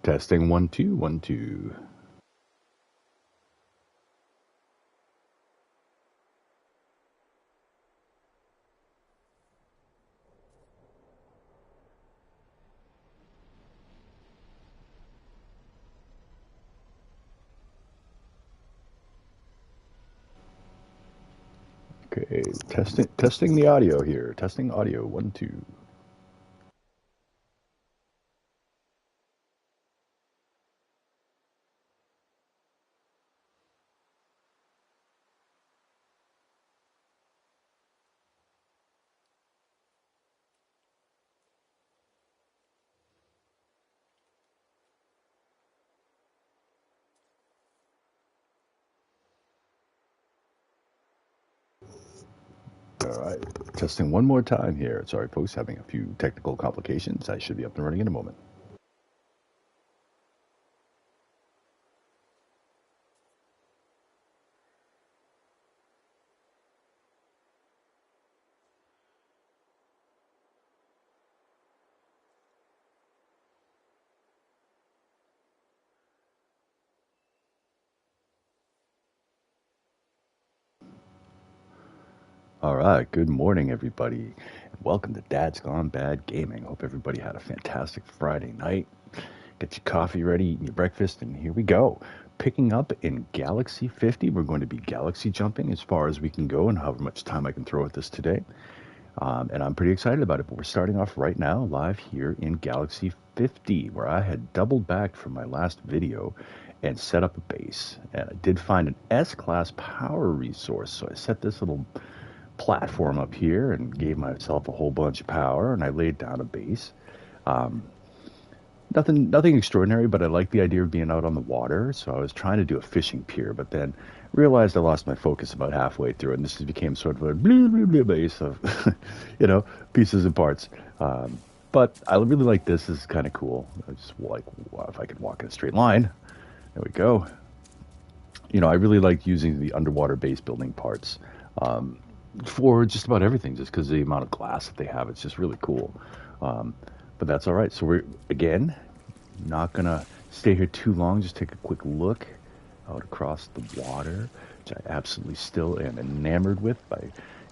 Testing 1 2 1 2. Okay, testing the audio here. Testing audio 1 2. All right, testing one more time here. Sorry, folks, having a few technical complications. I should be up and running in a moment. All right, good morning, everybody. Welcome to Dad's Gone Bad Gaming. Hope everybody had a fantastic Friday night. Get your coffee ready, eating your breakfast, and here we go. Picking up in Galaxy 50, we're going to be galaxy jumping as far as we can go and however much time I can throw at this today. And I'm pretty excited about it, but we're starting off right now live here in Galaxy 50, where I had doubled back from my last video and set up a base. And I did find an S-class power resource, so I set this little platform up here and gave myself a whole bunch of power, and I laid down a base. Nothing extraordinary, but I like the idea of being out on the water, so I was trying to do a fishing pier, but then realized I lost my focus about halfway through, and this became sort of a blah, blah, blah base of, pieces and parts. But I really like this. This is kind of cool. I just like, if I could walk in a straight line. There we go. I really like using the underwater base building parts. For just about everything, just because the amount of glass that they have, it's just really cool. But that's all right. So we're, again, not going to stay here too long. Just take a quick look out across the water, which I absolutely still am enamored with.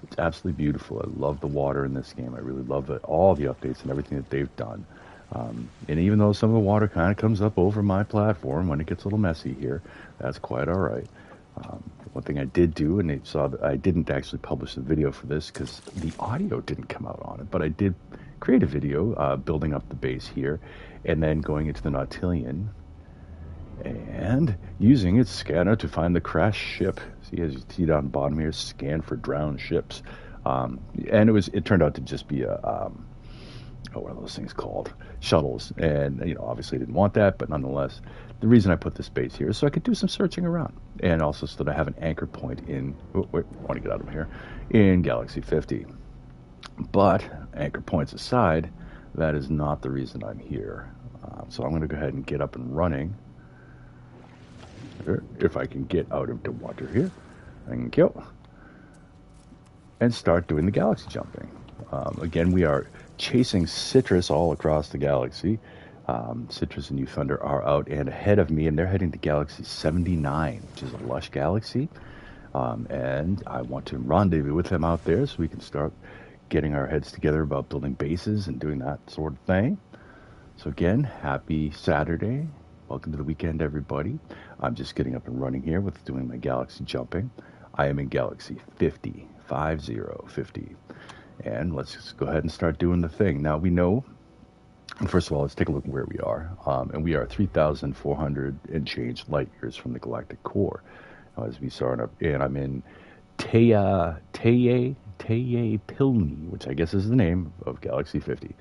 It's absolutely beautiful. I love the water in this game. I really love all the updates and everything that they've done. And even though some of the water kind of comes up over my platform when it gets a little messy here, that's quite all right. One thing I did do, and they saw that I didn't actually publish the video for this because the audio didn't come out on it, but I did create a video building up the base here and then going into the Nautilus and using its scanner to find the crashed ship. See, as you see down the bottom here, scan for drowned ships. And it turned out to just be what are those things called? Shuttles. And, obviously I didn't want that, but nonetheless, the reason I put this base here is so I could do some searching around. And also so that I have an anchor point I want to get out of here, in Galaxy 50. But, anchor points aside, that is not the reason I'm here. So I'm going to go ahead and get up and running. If I can get out of the water here. Thank you. And start doing the galaxy jumping. Again, we are chasing Citris all across the galaxy. Citris and UThunder are out and ahead of me, and they're heading to Galaxy 79, which is a Lush galaxy. And I want to rendezvous with them out there so we can start getting our heads together about building bases and doing that sort of thing. So again, happy Saturday. Welcome to the weekend, everybody. I'm just getting up and running here with doing my galaxy jumping. I am in Galaxy 50, 50. And let's just go ahead and start doing the thing. Now we know, first of all, let's take a look at where we are. And we are 3,400 and change light years from the galactic core. As we saw, and I'm in Ploehrliou, which I guess is the name of Galaxy 50.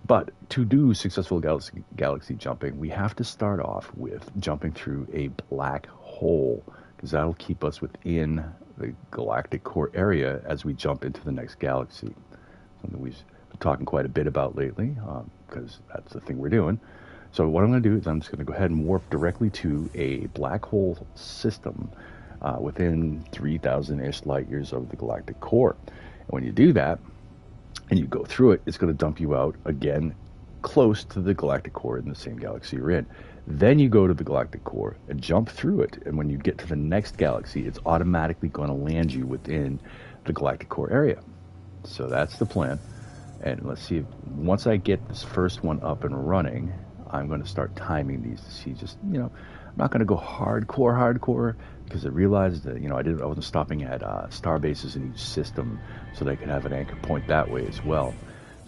But to do successful galaxy jumping, we have to start off with jumping through a black hole, because that'll keep us within the galactic core area as we jump into the next galaxy. Something we've been talking quite a bit about lately, because that's the thing we're doing. So what I'm going to do is I'm just going to go ahead and warp directly to a black hole system within 3,000-ish light years of the galactic core. And when you do that, and you go through it, it's going to dump you out again close to the galactic core in the same galaxy you're in. Then you go to the galactic core and jump through it, and when you get to the next galaxy, it's automatically going to land you within the galactic core area. So that's the plan. And let's see, once I get this first one up and running, I'm going to start timing these to see just, I'm not going to go hardcore, because I realized that, I wasn't stopping at star bases in each system so they could have an anchor point that way as well.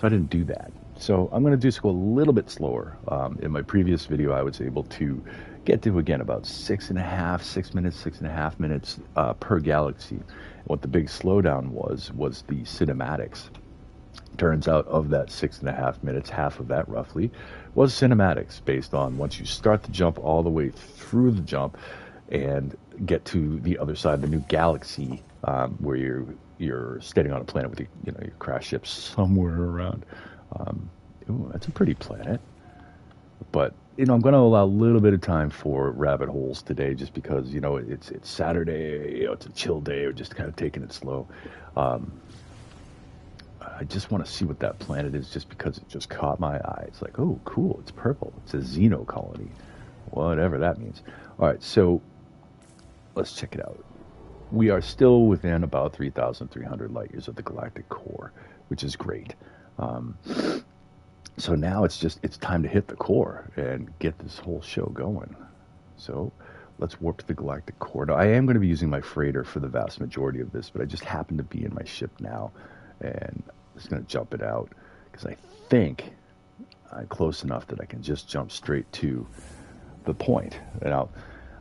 So I didn't do that. So I'm going to just go a little bit slower. In my previous video, I was able to get to, again, about 6 6.5 minutes per galaxy. What the big slowdown was the cinematics. Turns out of that 6.5 minutes, half of that roughly was cinematics, based on once you start the jump all the way through the jump and get to the other side of the new galaxy, where you're standing on a planet with your crash ship somewhere around. Ooh, that's a pretty planet. But I'm going to allow a little bit of time for rabbit holes today, just because it's Saturday. It's a chill day. We're just kind of taking it slow. I just want to see what that planet is, just because it just caught my eye. It's like, oh, cool, it's purple. It's a Xeno colony, whatever that means. All right, so let's check it out. We are still within about 3,300 light years of the galactic core, which is great. So now it's time to hit the core and get this whole show going. So let's warp to the galactic core. Now, I am going to be using my freighter for the vast majority of this, but I just happen to be in my ship now, and I'm just going to jump it out, because I think I'm close enough that I can just jump straight to the point. Now,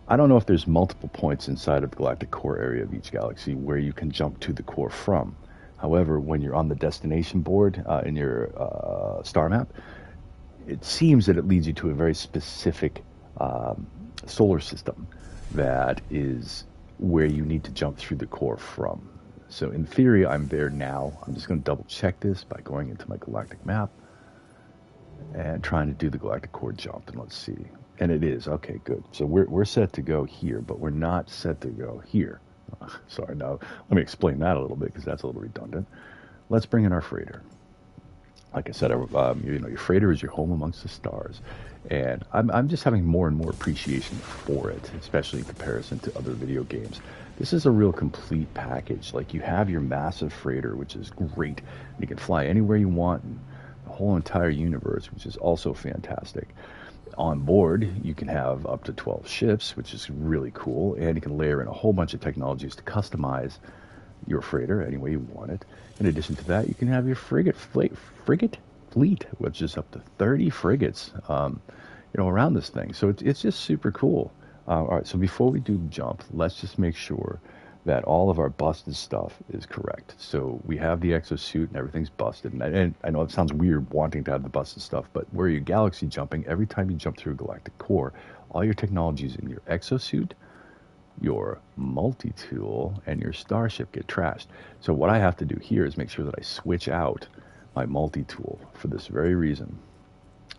I don't know if there's multiple points inside of the galactic core area of each galaxy where you can jump to the core from. However, when you're on the destination board in your star map, it seems that it leads you to a very specific solar system that is where you need to jump through the core from. So in theory, I'm there now. I'm just going to double check this by going into my galactic map and trying to do the galactic core jump. And let's see. And it is. Okay, good. So we're set to go here, but we're not set to go here. Sorry, now let me explain that a little bit, because that's a little redundant. Let's bring in our freighter. Like I said, your freighter is your home amongst the stars, and I'm just having more and more appreciation for it, especially in comparison to other video games. This is a real complete package. Like, you have your massive freighter, which is great. You can fly anywhere you want in the whole entire universe, which is also fantastic. On board, you can have up to 12 ships, which is really cool, and you can layer in a whole bunch of technologies to customize your freighter any way you want it. In addition to that, you can have your frigate fleet, which is up to 30 frigates, around this thing. So it's just super cool. All right, so before we do the jump, let's just make sure that all of our busted stuff is correct. So we have the exosuit and everything's busted. And I know it sounds weird wanting to have the busted stuff, but where you're galaxy jumping, every time you jump through a galactic core, all your technologies in your exosuit, your multi-tool, and your starship get trashed. So what I have to do here is make sure that I switch out my multi-tool for this very reason.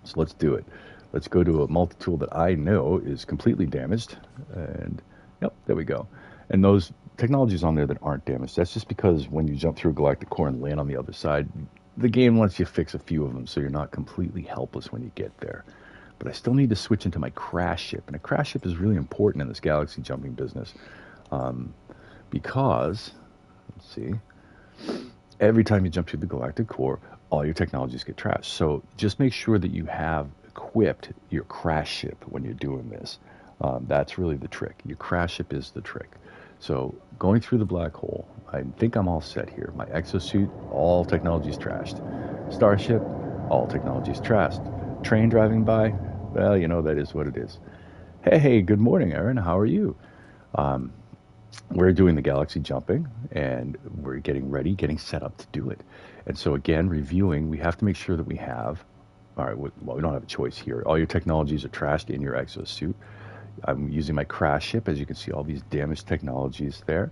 So let's do it. Let's go to a multi-tool that I know is completely damaged. And yep, there we go. And those technologies on there that aren't damaged, that's just because when you jump through a galactic core and land on the other side, the game lets you fix a few of them, so you're not completely helpless when you get there. But I still need to switch into my crash ship, and a crash ship is really important in this galaxy jumping business, because, let's see, every time you jump through the galactic core, all your technologies get trashed. So just make sure that you have equipped your crash ship when you're doing this. That's really the trick. Your crash ship is the trick. So going through the black hole, I think I'm all set here. My exosuit, all technology's trashed. Starship, all technology's trashed. Train driving by, well, that is what it is. Hey, good morning, Aaron. How are you? We're doing the galaxy jumping, and we're getting ready, getting set up to do it. And so again, reviewing, we have to make sure that we have, all right, well, we don't have a choice here. All your technologies are trashed in your exosuit. I'm using my crash ship, as you can see, all these damaged technologies there.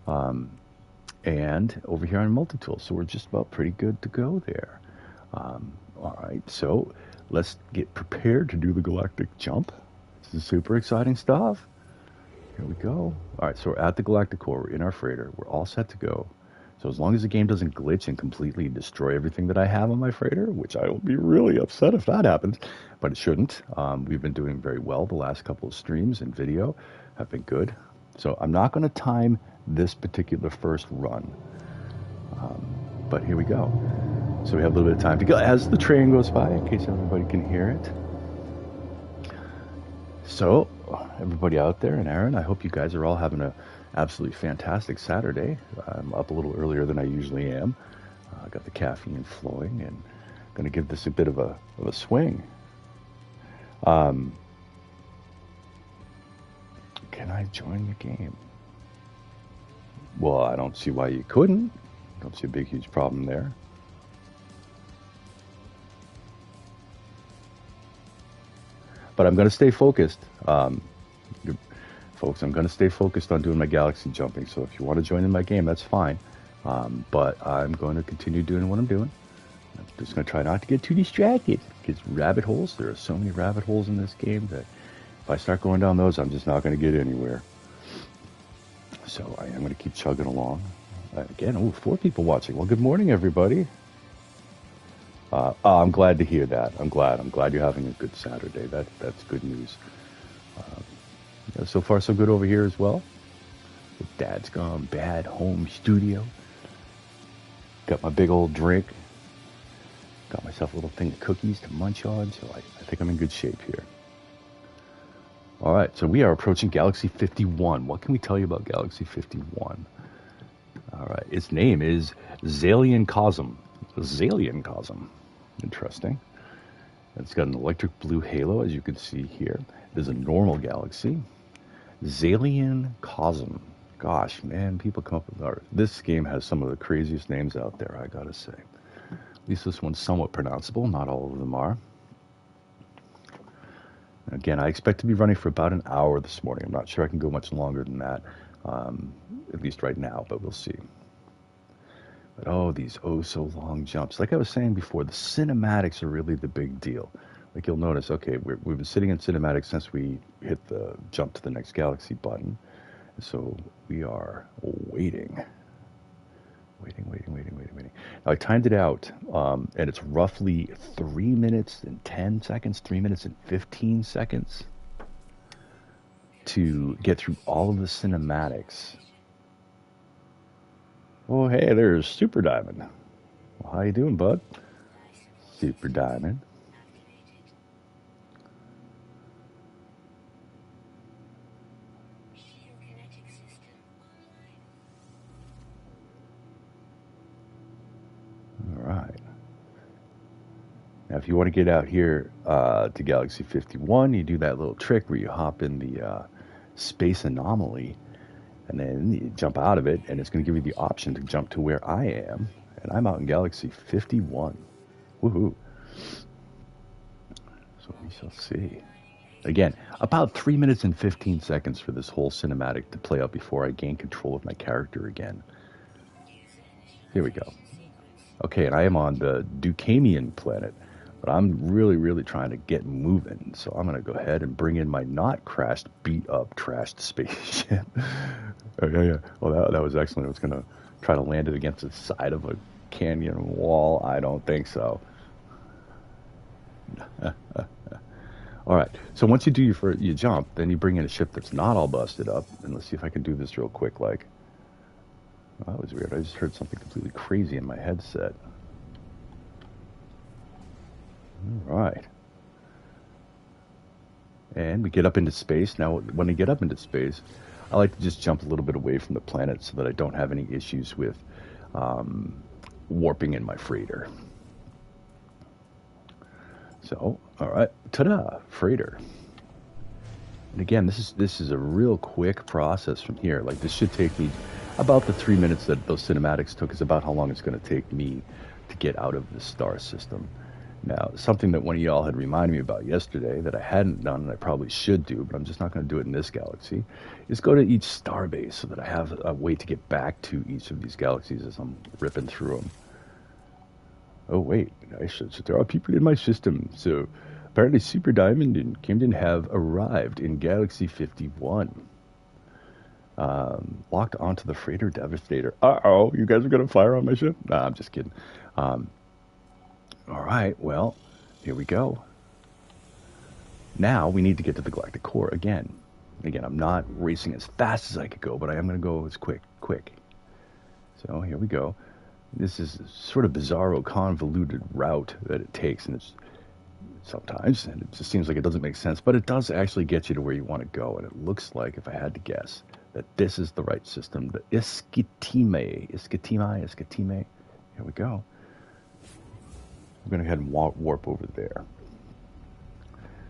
And over here on multi-tool, so we're just about pretty good to go there. All right, so let's get prepared to do the galactic jump. This is super exciting stuff. Here we go. All right, so we're at the galactic core. We're in our freighter. We're all set to go. So as long as the game doesn't glitch and completely destroy everything that I have on my freighter, which I will be really upset if that happens, but it shouldn't. We've been doing very well the last couple of streams and video have been good. So I'm not going to time this particular first run, but here we go. So we have a little bit of time to go as the train goes by, in case everybody can hear it. So everybody out there, and Aaron, I hope you guys are all having a absolutely fantastic Saturday. I'm up a little earlier than I usually am. I got the caffeine flowing and going to give this a bit of a swing. Can I join the game? Well, I don't see why you couldn't. Don't see a big, huge problem there. But I'm going to stay focused. Folks, I'm going to stay focused on doing my galaxy jumping. So if you want to join in my game, that's fine. But I'm going to continue doing what I'm doing. I'm just going to try not to get too distracted. Because rabbit holes, there are so many rabbit holes in this game that if I start going down those, I'm just not going to get anywhere. So I am going to keep chugging along. Again, 4 people watching. Well, good morning, everybody. I'm glad to hear that. I'm glad you're having a good Saturday. That's good news. So far, so good over here as well. The Dad's Gone Bad home studio. Got my big old drink. Got myself a little thing of cookies to munch on. So I think I'm in good shape here. All right, so we are approaching Galaxy 51. What can we tell you about Galaxy 51? All right, its name is Zalian Cosm. Zalian Cosm. Interesting. It's got an electric blue halo, as you can see here. It is a normal galaxy. Zalian Cosm. Gosh, man, people come up with art. This game has some of the craziest names out there, I gotta say. At least this one's somewhat pronounceable. Not all of them are. Again, I expect to be running for about an hour this morning. I'm not sure I can go much longer than that, at least right now, but we'll see. But these so long jumps. Like I was saying before, the cinematics are really the big deal. Like you'll notice, okay, we've been sitting in cinematics since we hit the jump to the next galaxy button. So we are waiting. Now I timed it out, and it's roughly 3 minutes and 10 seconds, 3 minutes and 15 seconds to get through all of the cinematics. Oh, hey, there's Super Diamond. Well, how you doing, bud? Super Diamond. All right. Now, if you want to get out here to Galaxy 51, you do that little trick where you hop in the space anomaly, and then you jump out of it, and it's going to give you the option to jump to where I am, and I'm out in Galaxy 51. Woohoo! So we shall see. Again, about 3 minutes and 15 seconds for this whole cinematic to play out before I gain control of my character again. Here we go. Okay, and I am on the Ducamian planet, but I'm really trying to get moving. So I'm going to go ahead and bring in my not crashed, beat up, trashed spaceship. Yeah. Well, that was excellent. I was going to try to land it against the side of a canyon wall. I don't think so. All right. So once you do your jump, then you bring in a ship that's not all busted up. And let's see if I can do this real quick. Oh, that was weird. I just heard something completely crazy in my headset. All right. And we get up into space. Now, when I get up into space, I like to just jump a little bit away from the planet so that I don't have any issues with warping in my freighter. So, all right, ta-da, freighter. And again, this is a real quick process from here. Like, this should take me about the 3 minutes that those cinematics took is about how long it's going to take me to get out of the star system. Now, something that one of y'all had reminded me about yesterday that I hadn't done and I probably should do, but I'm just not going to do it in this galaxy, is go to each star base so that I have a way to get back to each of these galaxies as I'm ripping through them. Oh, wait, so there are people in my system. So apparently Super Diamond and Camden have arrived in Galaxy 51. Locked onto the freighter Devastator. Uh-oh, you guys are going to fire on my ship? Nah, I'm just kidding. Um, all right, well, here we go. Now we need to get to the galactic core again. Again, I'm not racing as fast as I could go, but I am going to go as quick. So here we go. This is sort of bizarro, convoluted route that it takes, and it's sometimes, and it just seems like it doesn't make sense, but it does actually get you to where you want to go, and it looks like, if I had to guess, that this is the right system, the Iskitime. Here we go. I'm going to go ahead and warp over there,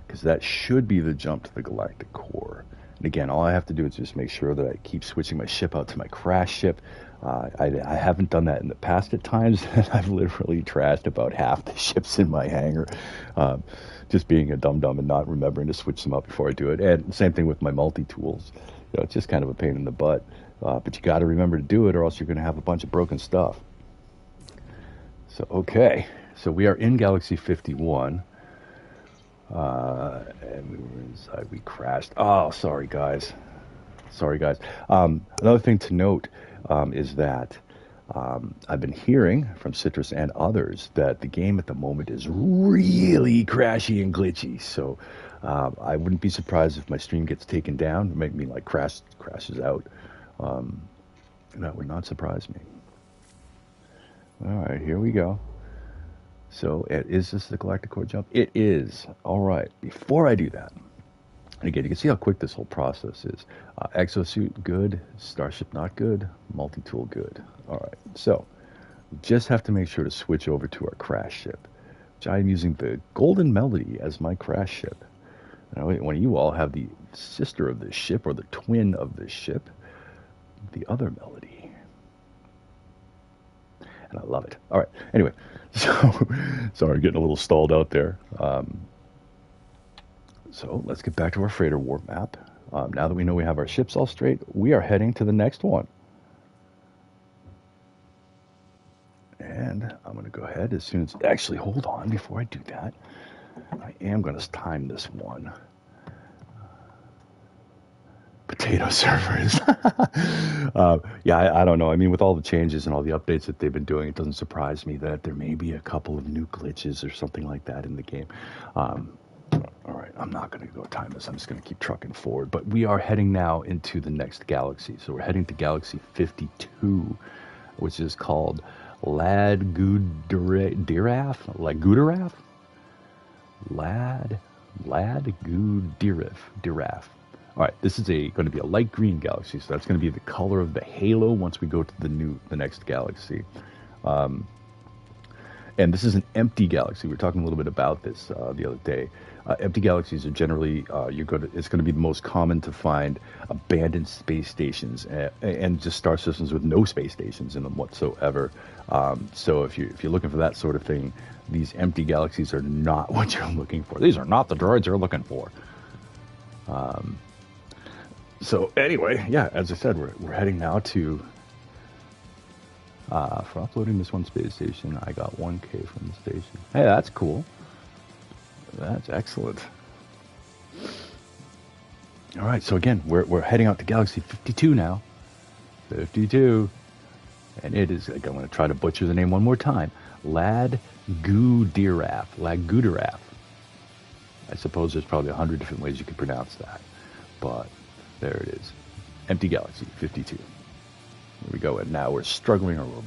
because that should be the jump to the galactic core. And again, all I have to do is just make sure that I keep switching my ship out to my crash ship. I haven't done that in the past at times, and I've literally trashed about half the ships in my hangar, just being a dum-dum and not remembering to switch them out before I do it. And same thing with my multi-tools. You know, it's just kind of a pain in the butt, but you got to remember to do it, or else you're going to have a bunch of broken stuff. So, okay, so we are in Galaxy 51. And we were inside, we crashed. Oh, sorry guys. Another thing to note is that I've been hearing from Citris and others that the game at the moment is really crashy and glitchy. So I wouldn't be surprised if my stream gets taken down. It might mean like crashes out. That would not surprise me. All right, here we go. So is this the galactic core jump? It is. All right. Before I do that, and again, you can see how quick this whole process is. Exosuit, good. Starship, not good. Multi-tool, good. All right. So we just have to make sure to switch over to our crash ship, which I am using the Golden Melody as my crash ship. Now, when you all have the sister of this ship or the twin of this ship, the other Melody. And I love it. All right. Anyway, so sorry, getting a little stalled out there. So let's get back to our freighter warp map. Now that we know we have our ships all straight, we are heading to the next one. And I'm going to go ahead as soon as... Actually, hold on before I do that. I am going to time this one. Potato servers. Yeah, I don't know. I mean, with all the changes and all the updates that they've been doing, it doesn't surprise me that there may be a couple of new glitches or something like that in the game. All right, I'm not going to go time this. I'm just going to keep trucking forward. But we are heading now into the next galaxy. So we're heading to Galaxy 52, which is called Ladgudiraf. All right, this is going to be a light green galaxy, so that's going to be the color of the halo once we go to the next galaxy. And this is an empty galaxy. We were talking a little bit about this the other day. Empty galaxies are generally it's going to be the most common to find abandoned space stations and just star systems with no space stations in them whatsoever. So if you're looking for that sort of thing, these empty galaxies are not what you're looking for. These are not the droids you're looking for. So anyway, yeah, as I said, we're heading now to, for uploading this one space station, I got 1K from the station. Hey, that's cool. That's excellent. All right, so again, we're heading out to Galaxy 52 now. 52. And it is, I'm going to try to butcher the name one more time. Ladgudiraf. I suppose there's probably 100 different ways you could pronounce that. But there it is. Empty Galaxy 52. Here we go. And now we're struggling, or we're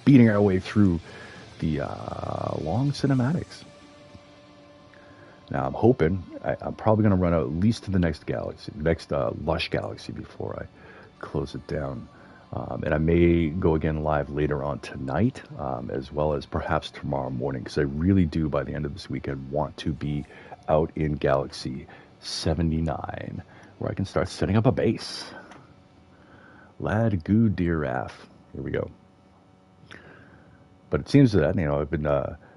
beating our way through the long cinematics. Now I'm hoping, I'm probably going to run out at least to the next galaxy, next Lush galaxy before I close it down. And I may go again live later on tonight, as well as perhaps tomorrow morning, because I really do, by the end of this weekend, want to be out in Galaxy 79, where I can start setting up a base. Ladgudiraf. Here we go. But it seems that, I've been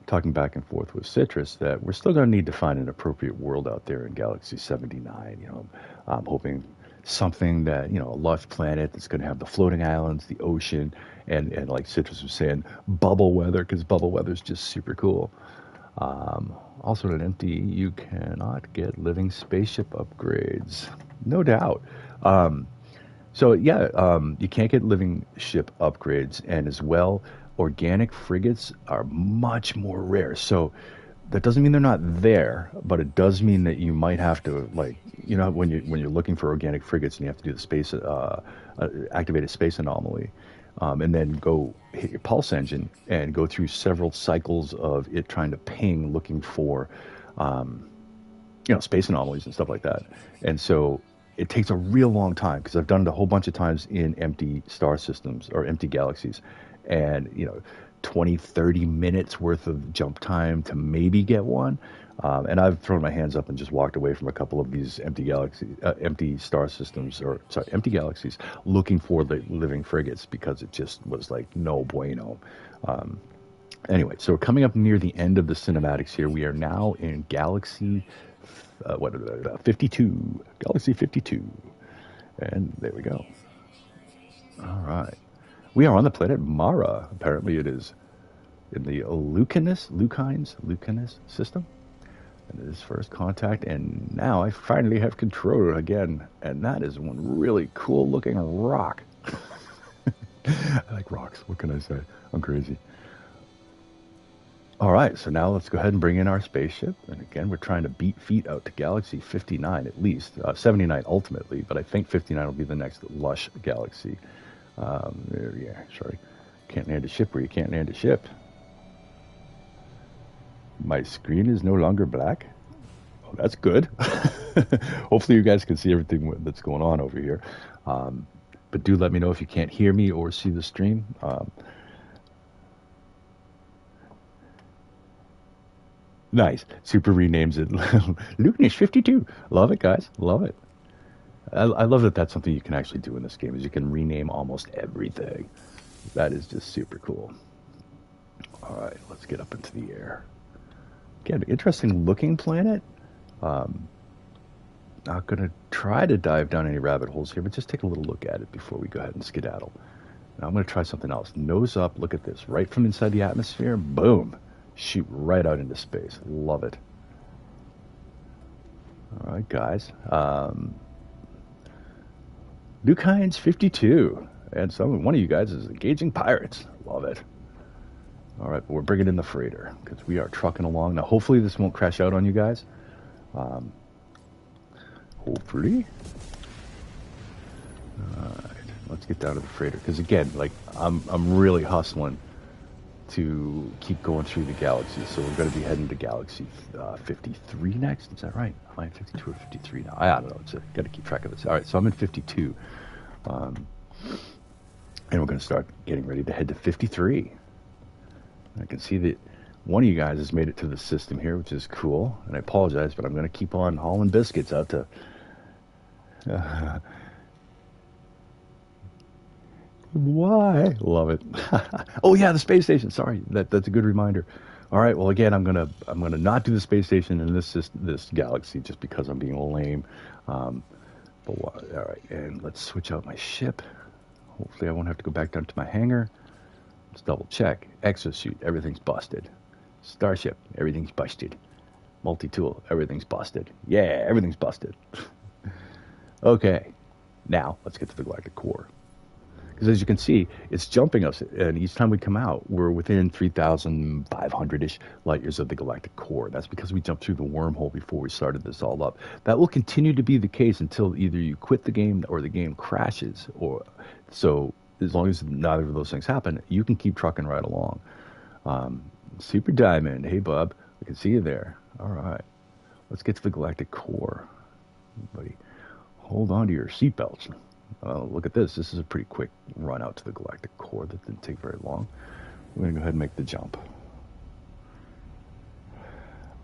talking back and forth with Citris that we're still going to need to find an appropriate world out there in Galaxy 79. I'm hoping something that, a lush planet that's going to have the floating islands, the ocean, and like Citris was saying, bubble weather, because bubble weather is just super cool. Also at empty, you cannot get living spaceship upgrades. No doubt. So yeah, you can't get living ship upgrades, and as well, organic frigates are much more rare. So that doesn't mean they're not there, but it does mean that you might have to, like, when you're looking for organic frigates and you have to do the space activate a space anomaly, and then go hit your pulse engine and go through several cycles of it trying to ping, looking for space anomalies and stuff like that. And so it takes a real long time because I've done it a whole bunch of times in empty star systems or empty galaxies. And, 20, 30 minutes worth of jump time to maybe get one. And I've thrown my hands up and just walked away from a couple of these empty star systems, or sorry, empty galaxies, looking for the living frigates because it just was like no bueno. Anyway, so we're coming up near the end of the cinematics here. We are now in Galaxy 52, Galaxy 52, and there we go. All right, we are on the planet Mara. Apparently, it is in the Lucanus system, and it is first contact. And now I finally have control again, and that is one really cool looking rock. I like rocks. What can I say? I'm crazy. All right, so now let's go ahead and bring in our spaceship. And again, we're trying to beat feet out to Galaxy 59 at least. 79 ultimately, but I think 59 will be the next Lush galaxy. Yeah, sorry. Can't land a ship where you can't land a ship. My screen is no longer black. Oh, that's good. Hopefully you guys can see everything that's going on over here. But do let me know if you can't hear me or see the stream. Nice. Super renames it. Lucanus 52. Love it, guys. Love it. I love that that's something you can actually do in this game, is you can rename almost everything. That is just super cool. All right, let's get up into the air. Again, interesting looking planet. Not going to try to dive down any rabbit holes here, but just take a little look at it before we go ahead and skedaddle. Now I'm going to try something else. Nose up, look at this. Right from inside the atmosphere, boom. Shoot right out into space. Love it. All right, guys. Lucanus 52. And one of you guys is engaging pirates. Love it. All right, but we're bringing in the freighter because we are trucking along. Now, hopefully this won't crash out on you guys. Hopefully. All right, let's get down to the freighter because, again, like I'm really hustling to keep going through the galaxies. So we're going to be heading to Galaxy 53 next. Is that right? Am I in 52 or 53 now? I don't know. Got to keep track of this. All right, so I'm in 52. And we're going to start getting ready to head to 53. I can see that one of you guys has made it to the system here, which is cool. And I apologize, but I'm going to keep on hauling biscuits out to... Why? Love it. Oh yeah, the space station. Sorry, that's a good reminder. All right. Well, again, I'm gonna not do the space station in this galaxy just because I'm being lame. All right, and let's switch out my ship. Hopefully, I won't have to go back down to my hangar. Let's double check. Exosuit, everything's busted. Starship, everything's busted. Multi-tool, everything's busted. Yeah, everything's busted. Okay, now let's get to the galactic core. Because as you can see, it's jumping us, and each time we come out, we're within 3,500-ish light years of the galactic core. That's because we jumped through the wormhole before we started this all up. That will continue to be the case until either you quit the game or the game crashes. So as long as neither of those things happen, you can keep trucking right along. Super Diamond, hey bub, I can see you there. All right, let's get to the galactic core. Everybody, hold on to your seatbelts. Look at this. This is a pretty quick run out to the galactic core. That didn't take very long. We're going to go ahead and make the jump.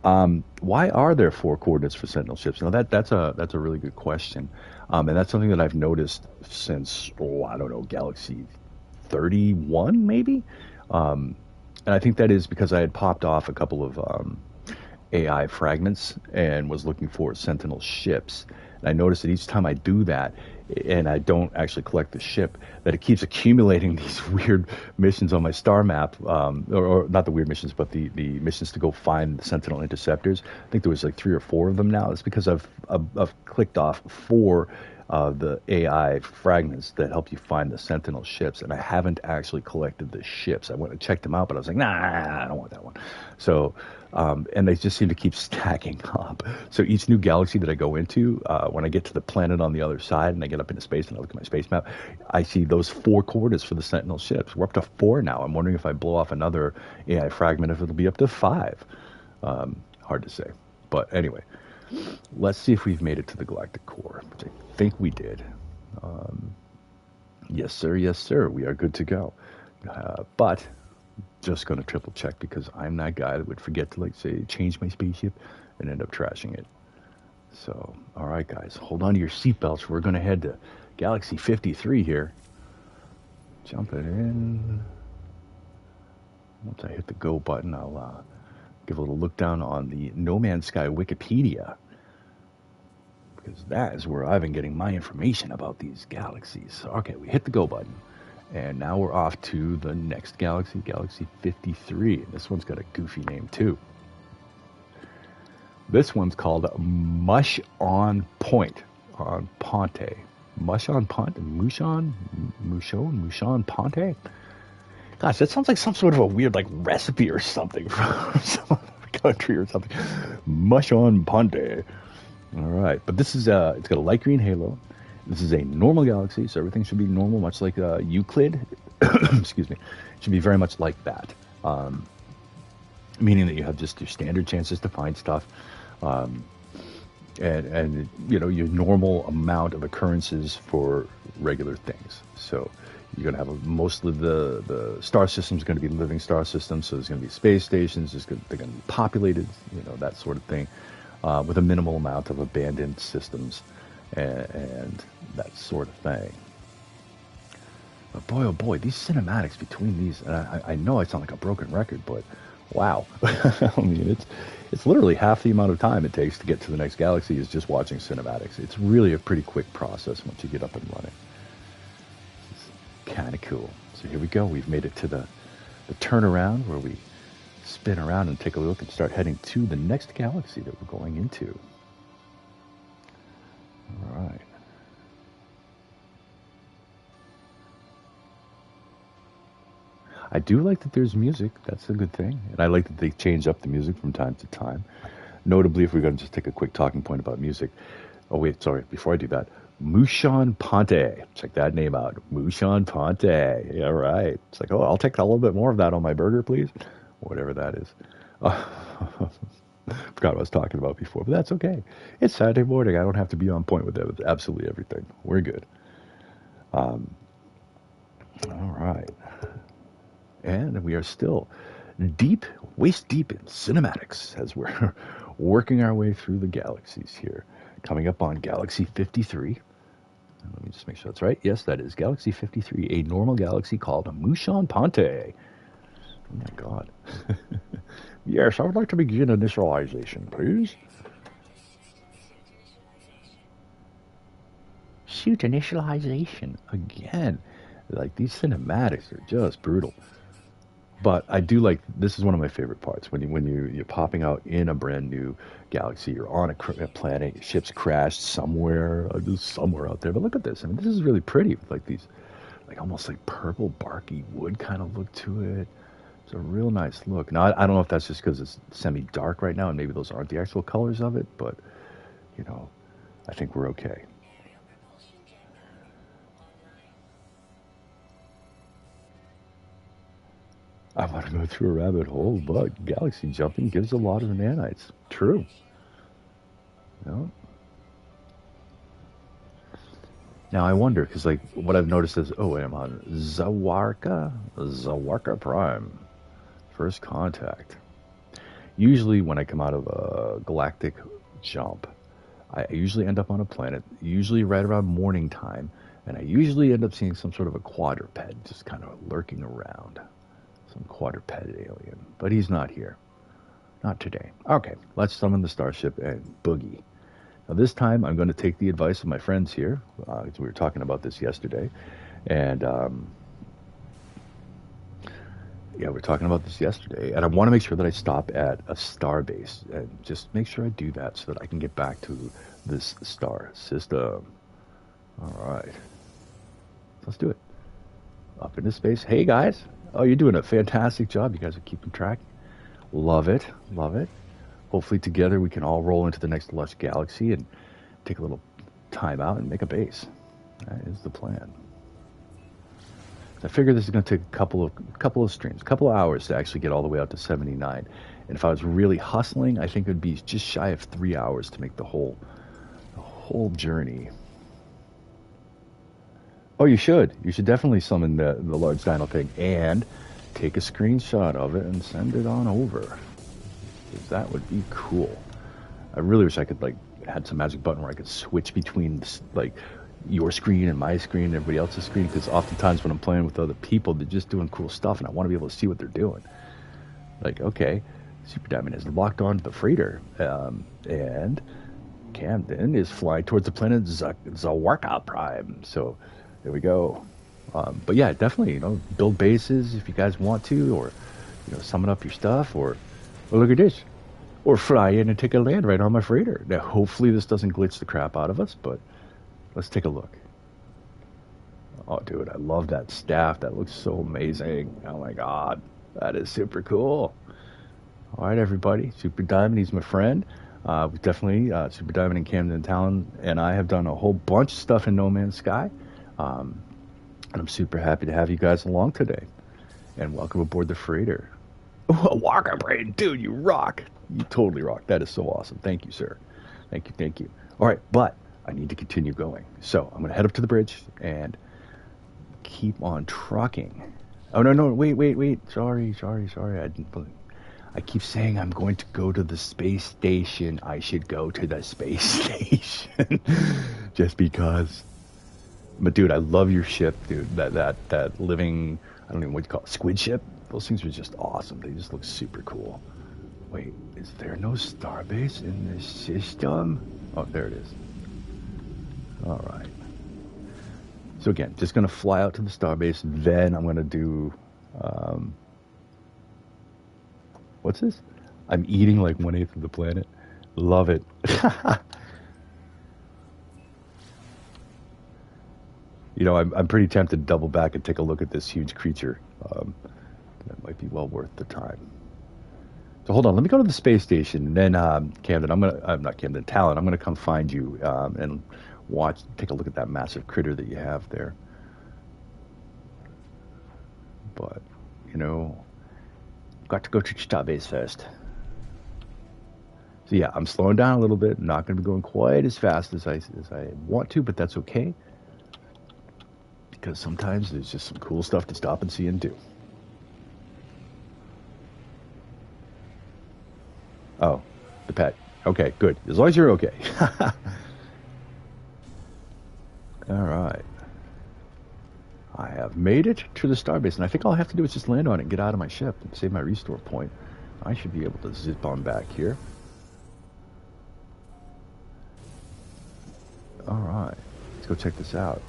Why are there 4 coordinates for Sentinel ships? Now that's a really good question, and that's something that I've noticed since I don't know, Galaxy 31 maybe, and I think that is because I had popped off a couple of AI fragments and was looking for Sentinel ships. And I noticed that each time I do that, and I don't actually collect the ship, that it keeps accumulating these weird missions on my star map, or not the weird missions, but the missions to go find the Sentinel interceptors. I think there was like 3 or 4 of them now. It's because I've clicked off 4 the AI fragments that help you find the Sentinel ships, and I haven't actually collected the ships. I went and checked them out, but I was like, nah, I don't want that one. So, and they just seem to keep stacking up. So each new galaxy that I go into, when I get to the planet on the other side and I get up into space and I look at my space map, I see those 4 coordinates for the Sentinel ships. We're up to 4 now. I'm wondering if I blow off another AI fragment, if it'll be up to 5. Hard to say. But anyway, let's see if we've made it to the galactic core, which I think we did. Yes, sir. Yes, sir. We are good to go. But just going to triple check because I'm that guy that would forget to, like, say, change my spaceship and end up trashing it. So, all right, guys, hold on to your seatbelts. We're going to head to Galaxy 53 here. Jumping in. Once I hit the go button, I'll give a little look down on the No Man's Sky Wikipedia, because that is where I've been getting my information about these galaxies. Okay, we hit the go button, and now we're off to the next galaxy, Galaxy 53. And this one's got a goofy name too. This one's called Mush on Point, on Ponte. Mush on Ponte? Mushon Ponte? Gosh, that sounds like some sort of a weird, like, recipe or something from some other country or something. Mush on Ponte. All right, but this is it's got a light green halo. This is a normal galaxy, so everything should be normal, much like Euclid. Excuse me. It should be very much like that, meaning that you have just your standard chances to find stuff, and you know, your normal amount of occurrences for regular things. So you're going to have most of the star system's going to be living star systems, so there's going to be space stations. They're going to be populated, you know, that sort of thing. With a minimal amount of abandoned systems and that sort of thing. But boy, oh boy, these cinematics between these, and I know I sound like a broken record, but wow. I mean, it's literally half the amount of time it takes to get to the next galaxy is just watching cinematics. It's really a pretty quick process once you get up and running. It's kind of cool. So here we go. We've made it to the turnaround where we spin around and take a look and start heading to the next galaxy that we're going into. All right. I do like that there's music. That's a good thing. And I like that they change up the music from time to time. Notably, if we're going to just take a quick talking point about music. Oh, wait, sorry. Before I do that, Mushon Ponte. Check that name out. Mushon Ponte. Yeah, right. It's like, oh, I'll take a little bit more of that on my burger, please. Whatever that is. Forgot what I was talking about before, but that's okay. It's Saturday morning. I don't have to be on point with absolutely everything. We're good. All right. And we are still waist deep in cinematics as we're working our way through the galaxies here. Coming up on Galaxy 53. Let me just make sure that's right. Yes, that is Galaxy 53, a normal galaxy called Mushon Ponte. Oh my God. Yes, I would like to begin initialization, please. Shoot, initialization again. Like, these cinematics are just brutal. But I do like, this is one of my favorite parts, when you're popping out in a brand new galaxy, you're on a planet, your ship's crashed somewhere, just somewhere out there. But look at this. I mean, this is really pretty with like these, like almost like purple barky wood kind of look to it. It's a real nice look. Now, I don't know if that's just because it's semi-dark right now, and maybe those aren't the actual colors of it, but, you know, I think we're okay. I want to go through a rabbit hole, but galaxy jumping gives a lot of nanites. True. No. Now I wonder, because like what I've noticed is, oh, I'm on Zawarka Prime, first contact. Usually when I come out of a galactic jump, I usually end up on a planet, usually right around morning time, and I usually end up seeing some sort of a quadruped just kind of lurking around. Some quadruped alien, but he's not here. Not today. Okay, let's summon the starship and boogie. Now this time I'm going to take the advice of my friends here, because we were talking about this yesterday, and yeah, we were talking about this yesterday, and I want to make sure that I stop at a star base, and just make sure I do that so that I can get back to this star system. All right. Let's do it. Up into space. Hey, guys. Oh, you're doing a fantastic job. You guys are keeping track. Love it. Love it. Hopefully together we can all roll into the next Lush Galaxy and take a little time out and make a base. That is the plan. I figure this is going to take a couple of streams, a couple of hours to actually get all the way out to 79. And if I was really hustling, I think it would be just shy of 3 hours to make the whole journey. Oh, you should. You should definitely summon the large dino thing and take a screenshot of it and send it on over. 'Cause that would be cool. I really wish I could had some magic button where I could switch between your screen and my screen and everybody else's screen, because oftentimes when I'm playing with other people, they're just doing cool stuff and I want to be able to see what they're doing. Okay, Super Diamond is locked onto the freighter, and Camden is flying towards the planet Zawarka Prime. So there we go. But yeah, definitely, build bases if you guys want to, or summon up your stuff, or look at this, or fly in and take a land right on my freighter. Now, hopefully this doesn't glitch the crap out of us, but let's take a look. Oh, dude, I love that staff. That looks so amazing. Oh my god, that is super cool. All right, everybody, Super Diamond, he's my friend. We definitely, Super Diamond and Camden Talon and I have done a whole bunch of stuff in No Man's Sky. And I'm super happy to have you guys along today. And welcome aboard the freighter. Oh, Walker Brain, dude, you rock. You totally rock. That is so awesome. Thank you, sir. Thank you, thank you. All right, but I need to continue going. So I'm going to head up to the bridge and keep on trucking. Oh, no, wait. Sorry. I keep saying I'm going to go to the space station. I should go to the space station. Just because. But dude, I love your ship, dude. That living, I don't even know what you call it, squid ship. Those things are just awesome. They just look super cool. Wait, is there no starbase in this system? Oh, there it is. All right. So again, just going to fly out to the starbase. Then I'm going to do, what's this? I'm eating like 1/8 of the planet. Love it. I'm pretty tempted to double back and take a look at this huge creature. That might be well worth the time. So hold on, let me go to the space station, and then Camden, I'm not Camden, Talon, I'm gonna come find you and take a look at that massive critter that you have there. But got to go to starbase first. So yeah, I'm slowing down a little bit. I'm not gonna be going quite as fast as I want to, but that's okay. Because sometimes there's just some cool stuff to stop and see and do. Oh, the pet. Okay, good. As long as you're okay. All right. I have made it to the starbase, and I think all I have to do is just land on it and get out of my ship and save my restore point. I should be able to zip on back here. All right. Let's go check this out.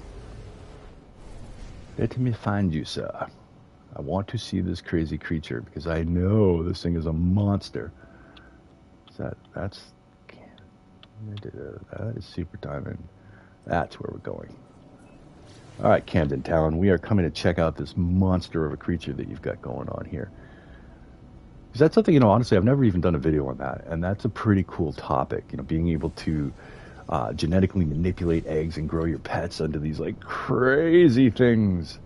Let me find you, sir. I want to see this crazy creature because I know this thing is a monster. That is Super Diamond. That's where we're going. All right, Camden Talon, we are coming to check out this monster of a creature that you've got going on here. Is that something, honestly, I've never even done a video on that, and that's a pretty cool topic, being able to genetically manipulate eggs and grow your pets into these crazy things.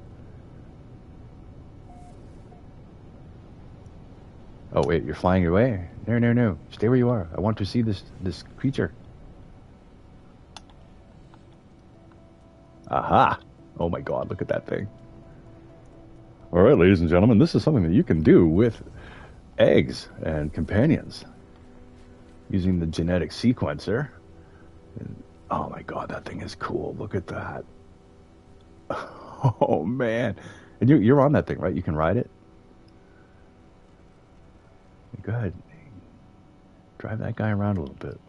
Oh wait, you're flying away? No. Stay where you are. I want to see this creature. Aha! Oh my god, look at that thing. All right, ladies and gentlemen, this is something that you can do with eggs and companions using the genetic sequencer. And, oh my god, that thing is cool. Look at that. Oh man. And you're on that thing, right? You can ride it? Go ahead. Drive that guy around a little bit.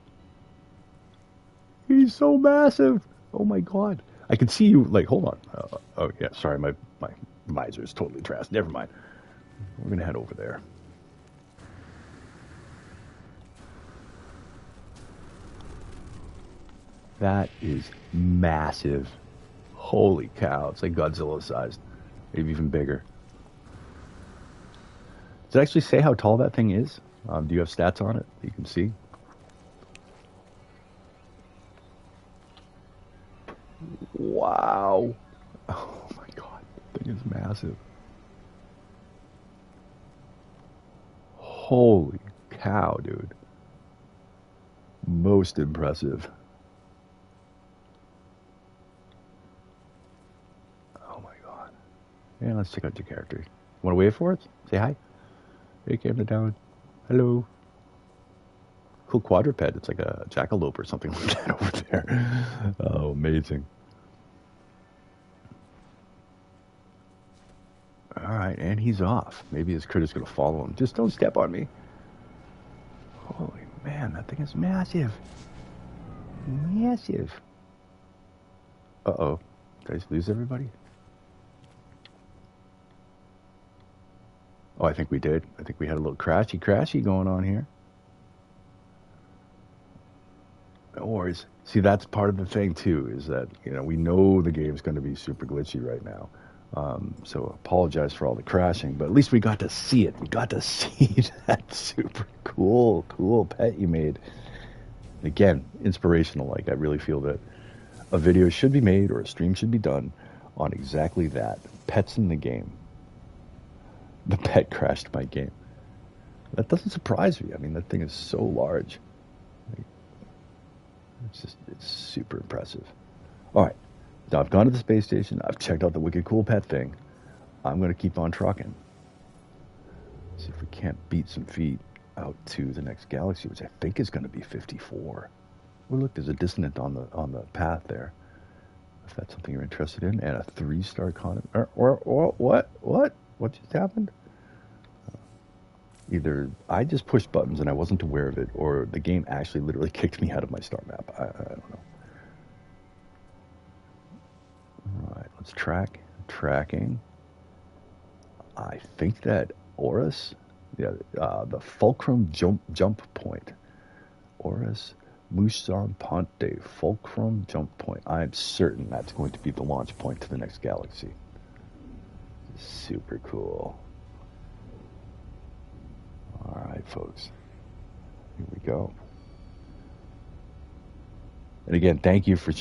He's so massive. Oh my god. I can see you, hold on. Oh yeah, sorry, my visor is totally trashed. Never mind. We're going to head over there. That is massive. Holy cow, it's like Godzilla sized. Maybe even bigger. Does it actually say how tall that thing is? Do you have stats on it that you can see? Wow. Oh my god, that thing is massive. Holy cow, dude. Most impressive. Oh my god. Yeah, let's check out your character. Want to wait for it? Say hi. Hey, camera down. Hello. Cool quadruped. It's like a jackalope or something like that over there. Oh, amazing. All right, and he's off. Maybe his critter's going to follow him. Just don't step on me. Holy man, that thing is massive. Massive. Uh-oh. Did I just lose everybody? Oh, I think we did. I think we had a little crashy going on here. No worries. See, that's part of the thing, too, is that, you know, we know the game's going to be super glitchy right now. So apologize for all the crashing, but at least we got to see it. We got to see that super cool pet you made. Again, inspirational. Like, I really feel that a video should be made or a stream should be done on exactly that. Pets in the game. The pet crashed my game. That doesn't surprise me. I mean, that thing is so large. It's super impressive. All right. Now I've gone to the space station. I've checked out the wicked cool pet thing. I'm going to keep on trucking. See if we can't beat some feet out to the next galaxy, which I think is going to be 54. Well, look, there's a dissonant on the path there. If that's something you're interested in, and a 3-star condom. What just happened? Either I just pushed buttons and I wasn't aware of it, or the game actually literally kicked me out of my star map. I don't know. All right, let's tracking. I think that Oris, the Fulcrum jump point. Oris Muson Ponte, Fulcrum jump point. I'm certain that's going to be the launch point to the next galaxy. Super cool. All right, folks. Here we go. And again, thank you for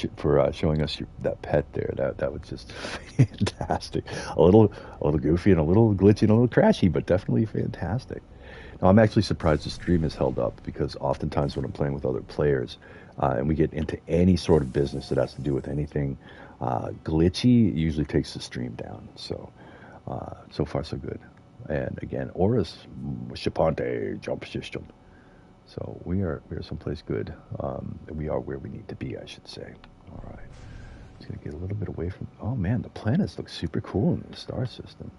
showing us that pet there. That was just fantastic. A little goofy and a little glitchy and a little crashy, but definitely fantastic. Now, I'm actually surprised the stream has held up, because oftentimes when I'm playing with other players and we get into any sort of business that has to do with anything glitchy, it usually takes the stream down. So, so far so good. And again, Oris Shaponte jump system. So we are someplace good. We are where we need to be, I should say. All right. Just going to get a little bit away from... Oh, man, the planets look super cool in the star system.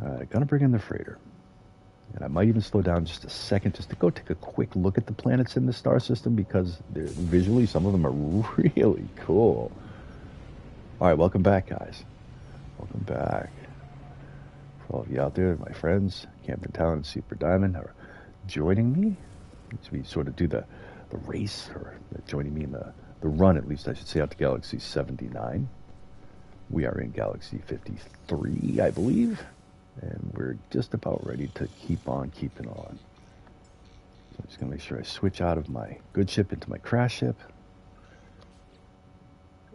All right, going to bring in the freighter. And I might even slow down just a second just to go take a quick look at the planets in the star system, because visually some of them are really cool. All right, welcome back, guys. Welcome back. For all of you out there, my friends, Camden Town and Super Diamond, are joining me as we sort of do the race, or joining me in the run, at least I should say, out to Galaxy 79. We are in Galaxy 53, I believe, and we're just about ready to keep on keeping on. So I'm just going to make sure I switch out of my good ship into my crash ship.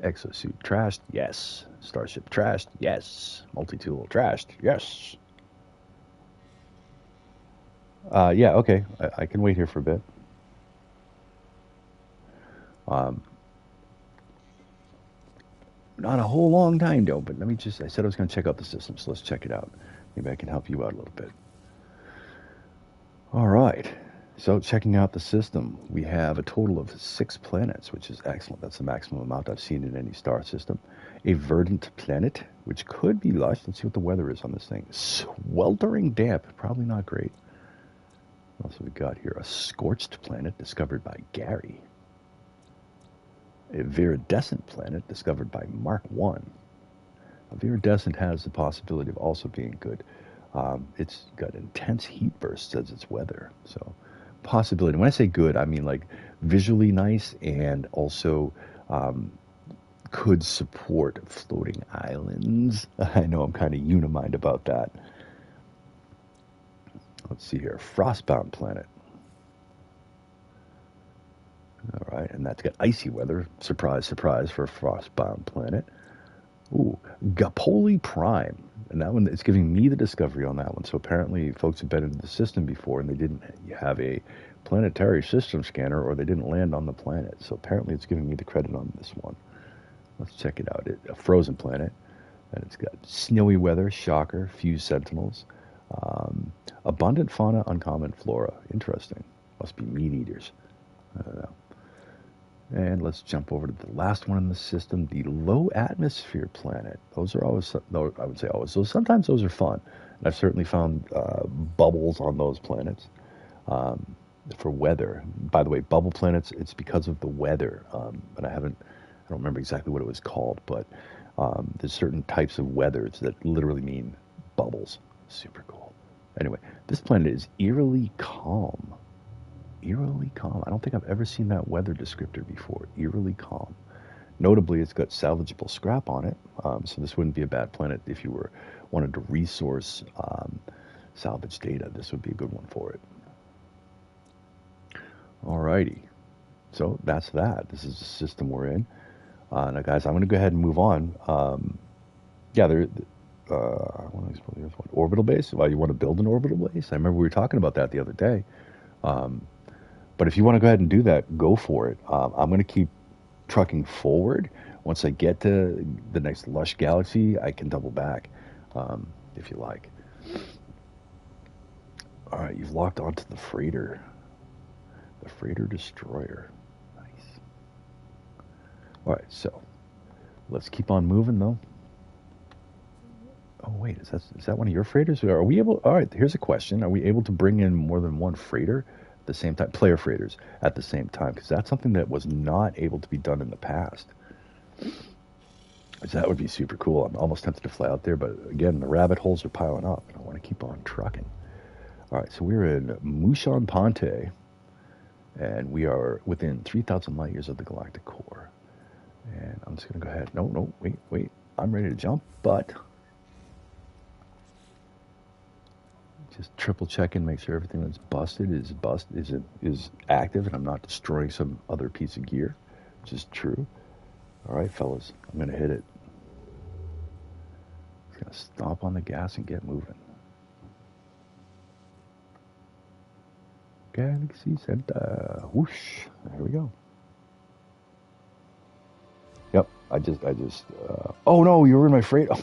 Exosuit trashed, yes. Starship trashed, yes. Multi-tool trashed, yes. Yeah, okay. I can wait here for a bit. Not a whole long time, though, but I said I was going to check out the system, so let's check it out. Maybe I can help you out a little bit. All right. So checking out the system, we have a total of 6 planets, which is excellent. That's the maximum amount I've seen in any star system. A verdant planet, which could be Lush. Let's see what the weather is on this thing. Sweltering damp, probably not great. What else have we got here? A scorched planet discovered by Gary. A viridescent planet discovered by Mark 1. A viridescent has the possibility of also being good. It's got intense heat bursts as its weather. So, possibility. When I say good, I mean like visually nice, and also could support floating islands. I know I'm kind of unimind about that. Let's see here. Frostbound planet. All right, and that's got icy weather. Surprise, surprise for a frostbound planet. Ooh, Gapoli Prime. And that one, it's giving me the discovery on that one. So apparently folks have been into the system before and they didn't have a planetary system scanner, or they didn't land on the planet. So apparently it's giving me the credit on this one. Let's check it out. A frozen planet. And it's got snowy weather, shocker, few sentinels. Abundant fauna, uncommon flora. Interesting. Must be meat eaters. I don't know. And let's jump over to the last one in the system, the low atmosphere planet. Those are always, no, I would say always. So sometimes those are fun. And I've certainly found bubbles on those planets for weather. By the way, bubble planets, it's because of the weather. And I don't remember exactly what it was called, but there's certain types of weathers that literally mean bubbles. Super cool. Anyway, this planet is eerily calm. Eerily calm. I don't think I've ever seen that weather descriptor before. Eerily calm. Notably, it's got salvageable scrap on it, so this wouldn't be a bad planet if you wanted to resource salvage data. This would be a good one for it. Alrighty. So that's that. This is the system we're in. Now, guys, I'm going to go ahead and move on. Yeah, I want to explore the orbital base. Well, you want to build an orbital base? I remember we were talking about that the other day. But if you want to go ahead and do that, go for it. I'm going to keep trucking forward. Once I get to the next Lush Galaxy, I can double back, if you like. All right, you've locked onto the freighter. The freighter destroyer. Nice. All right, so let's keep on moving, though. Oh, wait, is that one of your freighters? Are we able... All right, here's a question. Are we able to bring in more than one freighter at the same time? Player freighters at the same time? Because that's something that was not able to be done in the past. So that would be super cool. I'm almost tempted to fly out there, but again, the rabbit holes are piling up, and I want to keep on trucking. All right, so we're in Mushan Ponte, and we are within 3,000 light years of the galactic core. And I'm just going to go ahead. No, wait. I'm ready to jump, but... just triple check and make sure everything that's busted is active, and I'm not destroying some other piece of gear, which is true. All right, fellas, I'm gonna hit it. Just gonna stomp on the gas and get moving. Galaxies and whoosh! There we go. Yep, I just. Oh no, you were in my freighter.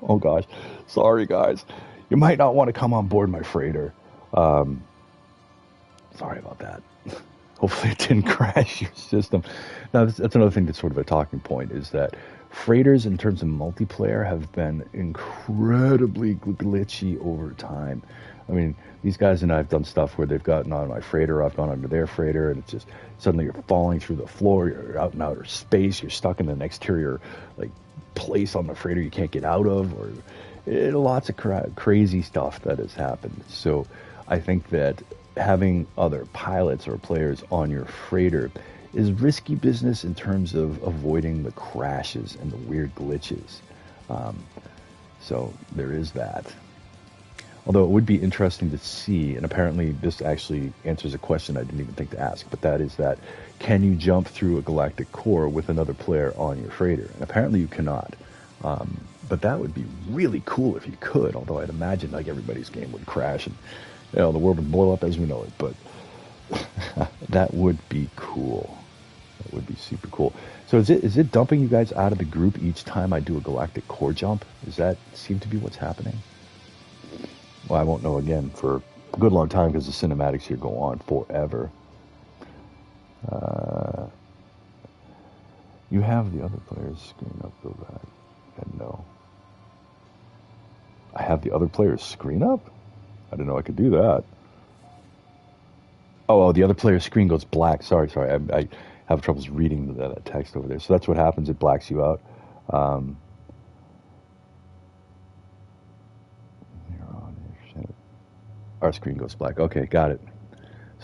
Oh gosh, sorry guys. You might not want to come on board my freighter. Sorry about that. Hopefully it didn't crash your system. Now, that's another thing that's sort of a talking point, is that freighters in terms of multiplayer have been incredibly glitchy over time. I mean, these guys and I have done stuff where they've gotten on my freighter, I've gone onto their freighter, and it's just suddenly you're falling through the floor, you're out in outer space, you're stuck in an exterior place on the freighter you can't get out of, or lots of crazy stuff that has happened. So I think that having other pilots or players on your freighter is risky business in terms of avoiding the crashes and the weird glitches. So there is that. Although it would be interesting to see, and apparently this actually answers a question I didn't even think to ask, but that is that, can you jump through a galactic core with another player on your freighter? And apparently you cannot. But that would be really cool if you could, although I'd imagine everybody's game would crash and the world would blow up as we know it. But that would be cool. That would be super cool. So is it dumping you guys out of the group each time I do a galactic core jump? Does that seem to be what's happening? Well, I won't know again for a good long time because the cinematics here go on forever. You have the other players screen up, go back. And no. I have the other player's screen up? I didn't know I could do that. Oh, the other player's screen goes black. Sorry. I have troubles reading that text over there. So that's what happens. It blacks you out. Our screen goes black. Okay, got it.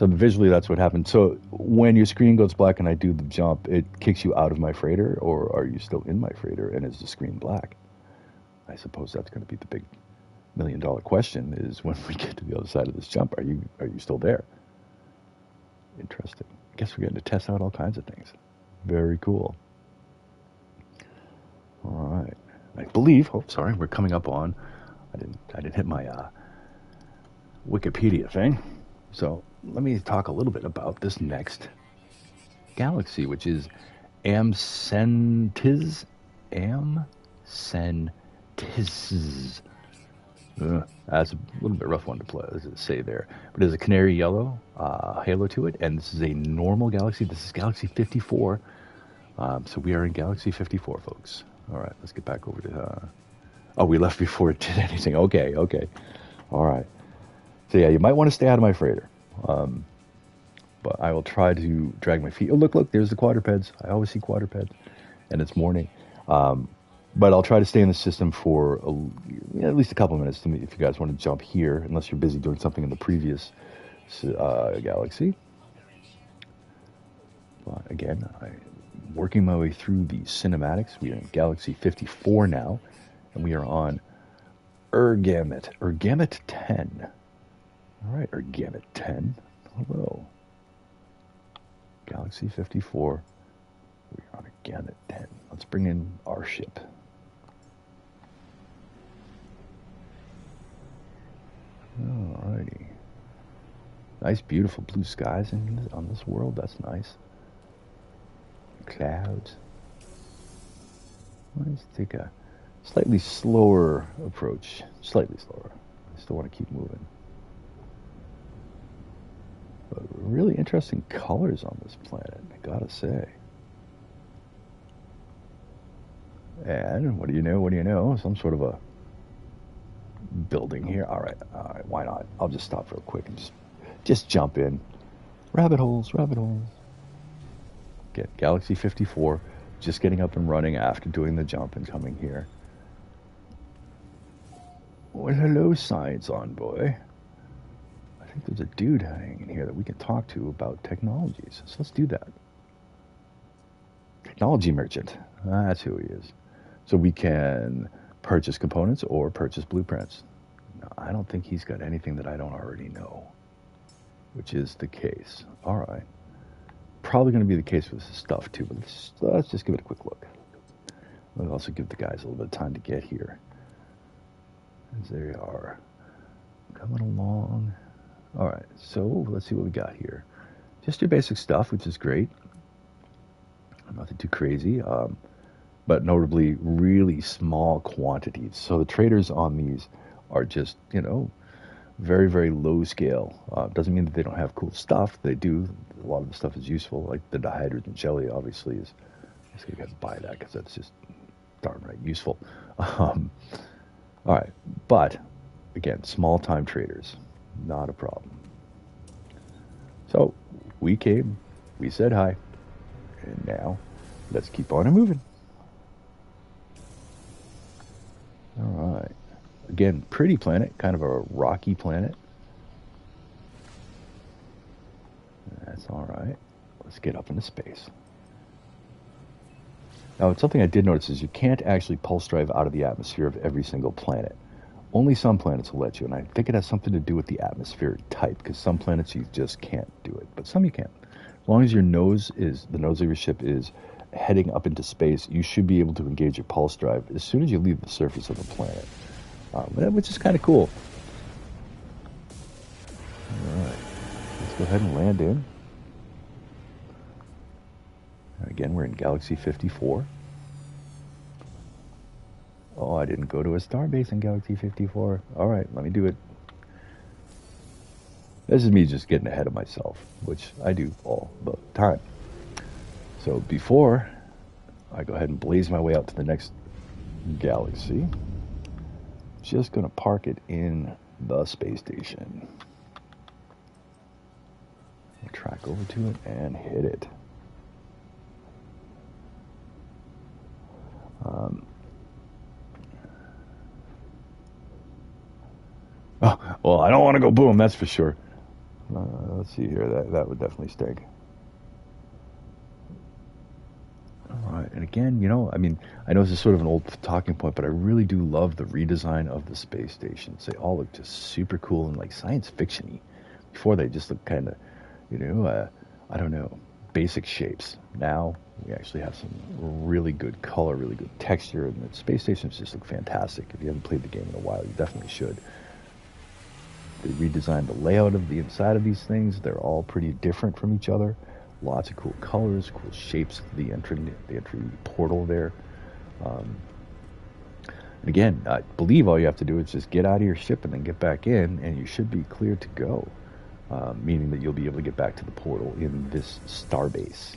So visually, that's what happened. So when your screen goes black and I do the jump, it kicks you out of my freighter, or are you still in my freighter and is the screen black? I suppose that's going to be the big $1,000,000 question: is when we get to the other side of this jump, are you still there? Interesting. I guess we're getting to test out all kinds of things. Very cool. All right. I believe. Oh, sorry. We're coming up on. I didn't hit my Wikipedia thing. So let me talk a little bit about this next galaxy, which is Amcentiz. Amcentiz. That's a little bit rough one to say there. But there's a canary yellow halo to it, and this is a normal galaxy. This is Galaxy 54. So we are in Galaxy 54, folks. All right, let's get back over to... oh, we left before it did anything. Okay. All right. So yeah, you might want to stay out of my freighter. But I will try to drag my feet. Oh, look, there's the quadrupeds. I always see quadrupeds. And it's morning. But I'll try to stay in the system for at least a couple of minutes if you guys want to jump here, unless you're busy doing something in the previous galaxy. But again, I'm working my way through the cinematics. We are in Galaxy 54 now, and we are on Ergamet 10. All right, Ergamet 10. Hello. Galaxy 54. We're on Ergamet 10. Let's bring in our ship. Alrighty. Nice, beautiful blue skies on this world. That's nice. Clouds. Let's take a slightly slower approach. Slightly slower. I still want to keep moving. But really interesting colors on this planet, I gotta say. And what do you know? Some sort of a building here. All right, why not? I'll just stop real quick and just jump in. Rabbit holes. Get Galaxy 54, just getting up and running after doing the jump and coming here. Well, hello, science envoy. I think there's a dude hanging in here that we can talk to about technologies. So let's do that. Technology merchant. That's who he is. So we can purchase components or purchase blueprints. Now, I don't think he's got anything that I don't already know, which is the case. All right. Probably going to be the case with this stuff too, but let's just give it a quick look. We'll also give the guys a little bit of time to get here. As they are coming along. All right, so let's see what we got here. Just your basic stuff, which is great. Nothing too crazy, but notably really small quantities. So the traders on these are just, very, very low scale. Doesn't mean that they don't have cool stuff. They do. A lot of the stuff is useful, like the dihydrogen jelly, obviously, is. I guess you guys buy that because that's just darn right useful. All right, but again, small time traders, not a problem. So we came, we said hi, and now let's keep on moving. All right. Again, pretty planet, kind of a rocky planet. That's all right. Let's get up into space. Now, something I did notice is you can't actually pulse drive out of the atmosphere of every single planet. Only some planets will let you, and I think it has something to do with the atmospheric type, because some planets you just can't do it, but some you can. As long as the nose of your ship is heading up into space, you should be able to engage your pulse drive as soon as you leave the surface of the planet. Which is kind of cool. All right, let's go ahead and land in. Again, we're in Galaxy 54. Oh, I didn't go to a starbase in Galaxy 54. All right, let me do it. This is me just getting ahead of myself, which I do all the time. So before I go ahead and blaze my way out to the next galaxy, just going to park it in the space station. Track over to it and hit it. Oh, well, I don't want to go boom, that's for sure. Let's see here. That would definitely stink. All right, and again, you know, I mean, I know this is sort of an old talking point, but I really do love the redesign of the space stations. They all look just super cool and like science fiction-y. Before they just looked kind of, you know, I don't know, basic shapes. Now we actually have some really good color, really good texture, and the space stations just look fantastic. If you haven't played the game in a while, you definitely should. They redesigned the layout of the inside of these things. They're all pretty different from each other. Lots of cool colors, cool shapes of the entry portal there. And again, I believe all you have to do is just get out of your ship and then get back in, and you should be clear to go. Meaning that you'll be able to get back to the portal in this starbase.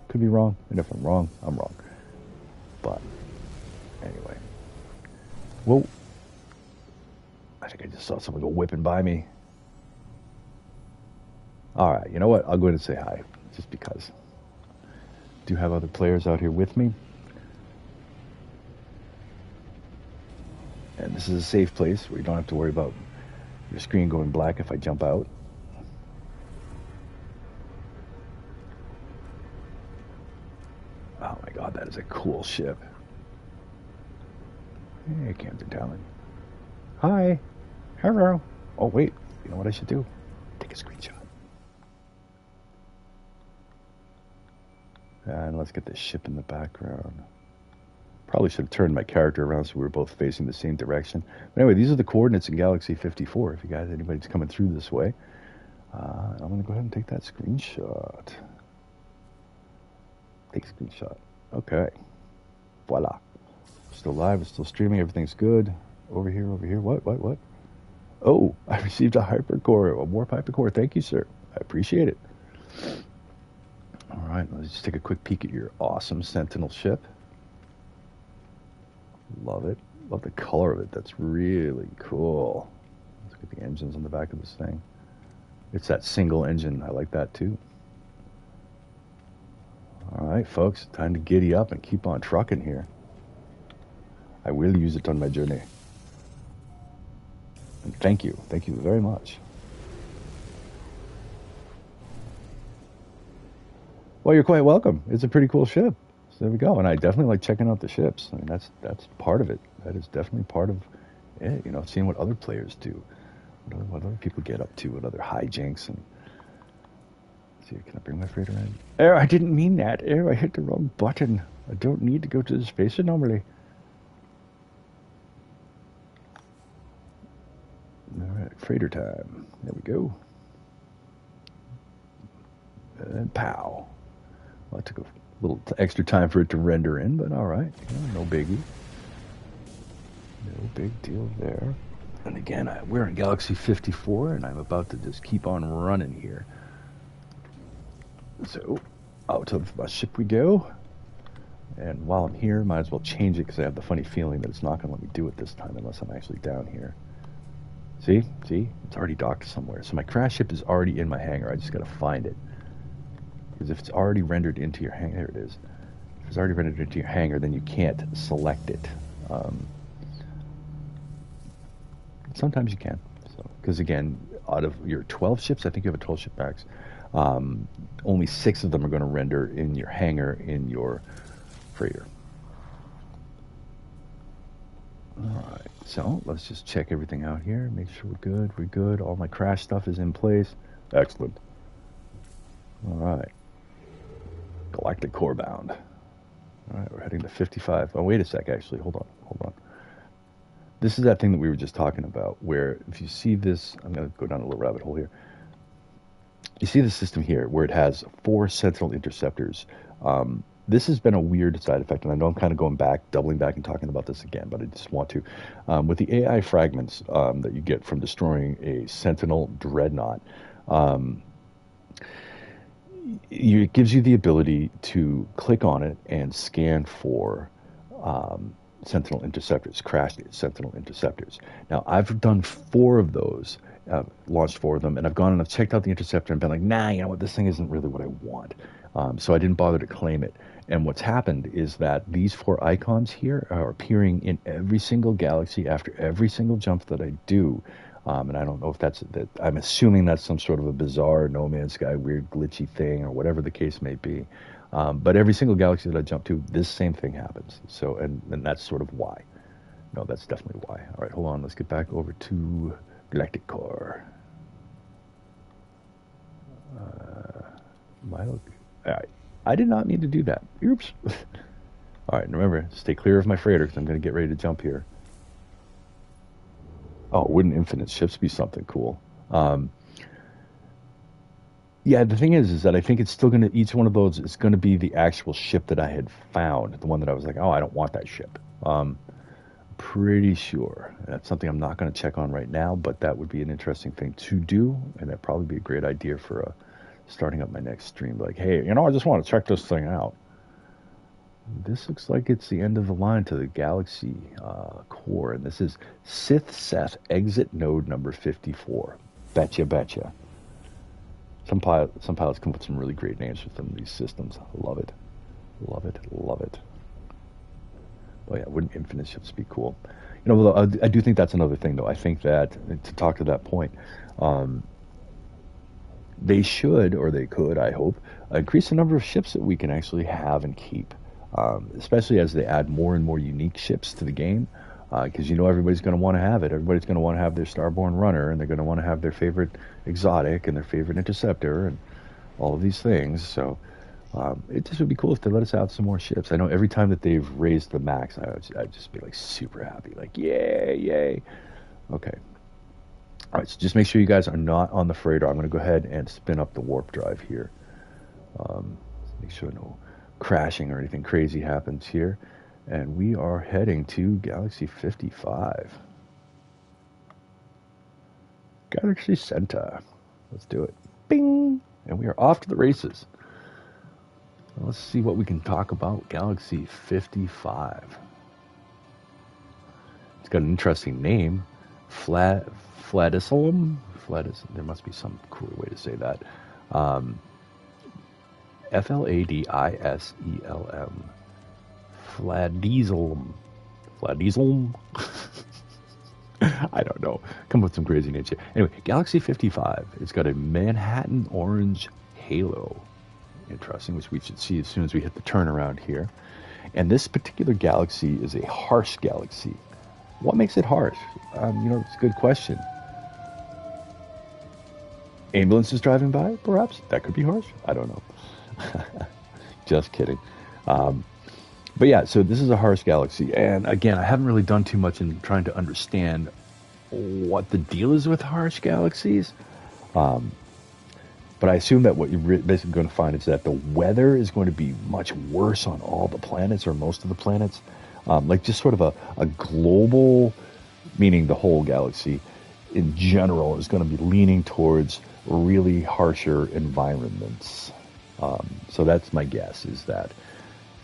Could be wrong, and if I'm wrong, I'm wrong. But anyway, whoa! I think I just saw someone go whipping by me. All right, you know what? I'll go ahead and say hi, just because. Do you have other players out here with me? And this is a safe place where you don't have to worry about your screen going black if I jump out. Oh my god, that is a cool ship. Hey, Camden Talon. Hi. Hello. Oh, wait. You know what I should do? Take a screenshot. And let's get this ship in the background. Probably should have turned my character around so we were both facing the same direction. But anyway, these are the coordinates in Galaxy 54. If you guys, anybody's coming through this way. I'm going to go ahead and take that screenshot. Take a screenshot. Okay. Voila. Still live. It's still streaming. Everything's good. Over here. What? Oh, I received a hypercore, a warp hypercore. Thank you, sir. I appreciate it. All right, let's just take a quick peek at your awesome Sentinel ship. Love it. Love the color of it. That's really cool. Let's look at the engines on the back of this thing. It's that single engine. I like that too. All right, folks, time to giddy up and keep on trucking here. I will use it on my journey. And thank you very much. Well, you're quite welcome. It's a pretty cool ship. So there we go. And I definitely like checking out the ships. I mean, that's part of it. That is definitely part of it. You know, seeing what other players do, what other people get up to, what other hijinks. And let's see, can I bring my freighter in? Oh, I didn't mean that. Oh, I hit the wrong button. I don't need to go to the space anomaly. All right, freighter time. There we go. And pow. Well, it took a little extra time for it to render in, but all right. No biggie. No big deal there. And again, we're in Galaxy 54, and I'm about to just keep on running here. So, out of my ship we go. And while I'm here, might as well change it, because I have the funny feeling that it's not going to let me do it this time unless I'm actually down here. See? It's already docked somewhere. So my crash ship is already in my hangar. I just got to find it. Because if it's already rendered into your hangar, there it is. If it's already rendered into your hangar, then you can't select it. Sometimes you can. Because again, out of your 12 ships, I think you have a 12 ship packs, only 6 of them are going to render in your hangar in your freighter. Alright, so let's just check everything out here. Make sure we're good. All my crash stuff is in place. Excellent. Alright. Galactic core bound. Alright, we're heading to 55. Oh, wait a sec, actually. Hold on. This is that thing that we were just talking about, where if you see this, I'm going to go down a little rabbit hole here. You see the system here, where it has 4 Sentinel interceptors. This has been a weird side effect, and I know I'm kind of doubling back and talking about this again, but I just want to. With the AI fragments that you get from destroying a Sentinel dreadnought, it gives you the ability to click on it and scan for Sentinel interceptors, crashed Sentinel interceptors. Now, I've done 4 of those, launched 4 of them, and I've gone and I've checked out the interceptor and been like, nah, you know what, this thing isn't really what I want. So I didn't bother to claim it. And what's happened is that these 4 icons here are appearing in every single galaxy after every single jump that I do. And I don't know if that. I'm assuming that's some sort of a bizarre No Man's Sky, weird glitchy thing, or whatever the case may be. But every single galaxy that I jump to, this same thing happens. So, and that's sort of why. No, that's definitely why. All right, hold on. Let's get back over to Galactic Core. All right. I did not need to do that. Oops. All right, remember, stay clear of my freighter because I'm going to get ready to jump here. Oh, wouldn't infinite ships be something cool? Yeah, the thing is that I think it's still going to, each one of those is going to be the actual ship that I had found, the one that I was like, oh, I don't want that ship. Pretty sure. That's something I'm not going to check on right now, but that would be an interesting thing to do, and that'd probably be a great idea for starting up my next stream. Like, hey, I just want to check this thing out. This looks like it's the end of the line to the Galaxy core, and this is Sith Seth exit node number 54. Betcha. Some pilots come up with some really great names for some of these systems. Love it. Oh yeah, wouldn't infinite ships be cool? I do think that's another thing, though. I think that, to talk to that point, they should, or they could, I hope, increase the number of ships that we can actually have and keep, especially as they add more and more unique ships to the game, because everybody's going to want to have it. Everybody's going to want to have their Starborn Runner, and they're going to want to have their favorite exotic and their favorite interceptor and all of these things. So it just would be cool if they let us have some more ships. I know every time that they've raised the max, I'd just be like super happy, like yay. Okay. All right, so just make sure you guys are not on the freighter. I'm going to go ahead and spin up the warp drive here. Make sure no crashing or anything crazy happens here. And we are heading to Galaxy 55. Galaxy Center. Let's do it. Bing! And we are off to the races. Let's see what we can talk about Galaxy 55. It's got an interesting name. Fladisselum? There must be some cooler way to say that. Fladisselm. Fladisselm. I don't know. Come up with some crazy names here. Anyway, Galaxy 55. It's got a Manhattan orange halo. Interesting, which we should see as soon as we hit the turnaround here. And this particular galaxy is a harsh galaxy. What makes it harsh? It's a good question. Ambulances driving by, perhaps? That could be harsh. I don't know. Just kidding. But yeah, so this is a harsh galaxy. And again, I haven't really done too much in trying to understand what the deal is with harsh galaxies. But I assume that what you're basically going to find is that the weather is going to be much worse on all the planets, or most of the planets. Like just sort of a global, meaning the whole galaxy in general, is going to be leaning towards really harsher environments. So that's my guess, is that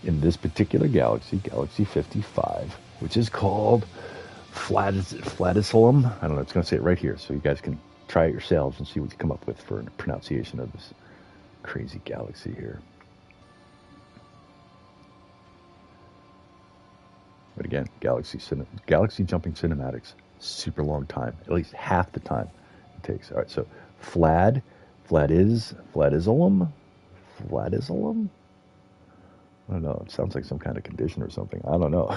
in this particular galaxy, Galaxy 55, which is called Fladisselum. I don't know, it's going to say it right here, so you guys can try it yourselves and see what you come up with for a pronunciation of this crazy galaxy here. But again, Galaxy jumping cinematics, super long time, at least half the time it takes. All right, so Fladisselum. I don't know. It sounds like some kind of condition or something. I don't know.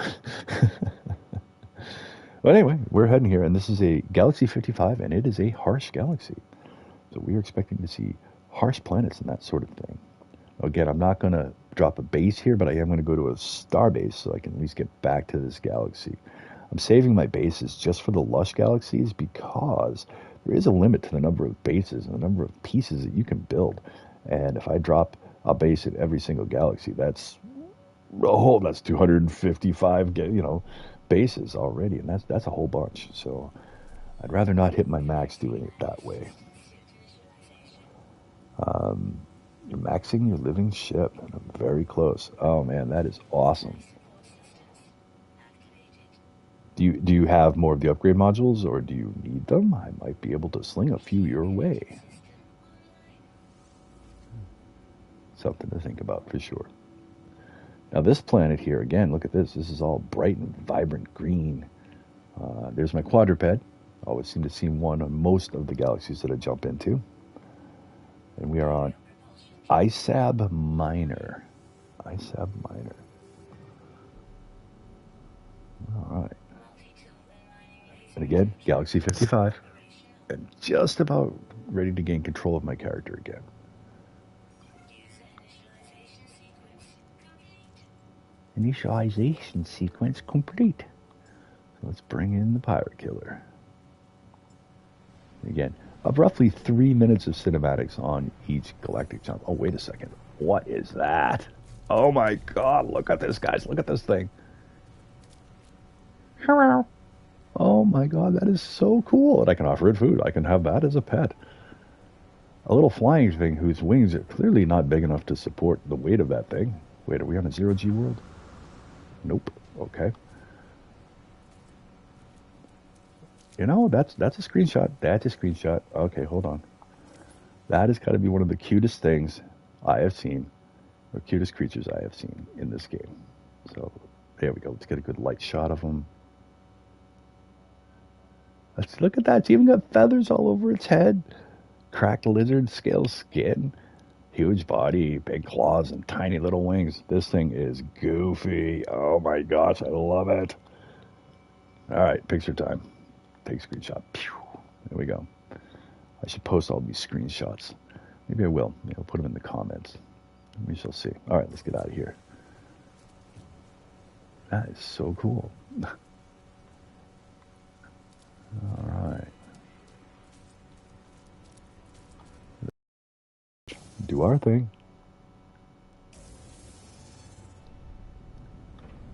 But anyway, we're heading here, and this is a Galaxy 55, and it is a harsh galaxy. So we are expecting to see harsh planets and that sort of thing. Again, I'm not going to drop a base here, but I am going to go to a star base so I can at least get back to this galaxy. I'm saving my bases just for the Lush galaxies because there is a limit to the number of bases and the number of pieces that you can build. And if I drop a base in every single galaxy, that's 255, bases already, and that's a whole bunch. So I'd rather not hit my max doing it that way. You're maxing your living ship, and I'm very close. Oh man, that is awesome. Do you have more of the upgrade modules, or do you need them? I might be able to sling a few your way. Something to think about for sure. Now this planet here, again, look at this. This is all bright and vibrant green. There's my quadruped. Always seem to see one on most of the galaxies that I jump into. And we are on ISAB Minor. ISAB Minor. All right. And again, Galaxy 55. And just about ready to gain control of my character again. Initialization sequence complete. So let's bring in the pirate killer. Again, of roughly 3 minutes of cinematics on each galactic jump. Oh, wait a second. What is that? Oh my god, look at this, guys. Look at this thing. Hello. Oh my god, that is so cool. And I can offer it food. I can have that as a pet. A little flying thing whose wings are clearly not big enough to support the weight of that thing. Wait, are we on a zero-G world? Nope. Okay. You know, that's a screenshot. That's a screenshot. Okay, hold on. That has got to be one of the cutest things I have seen, or cutest creatures I have seen in this game. So, there we go. Let's get a good light shot of them. Let's look at that. It's even got feathers all over its head. Cracked lizard scale skin. Huge body, big claws, and tiny little wings. This thing is goofy. Oh my gosh, I love it. All right, picture time. Take screenshot. Pew. There we go. I should post all these screenshots. Maybe I will. Maybe I'll put them in the comments. We shall see. All right, let's get out of here. That is so cool. All right. Do our thing.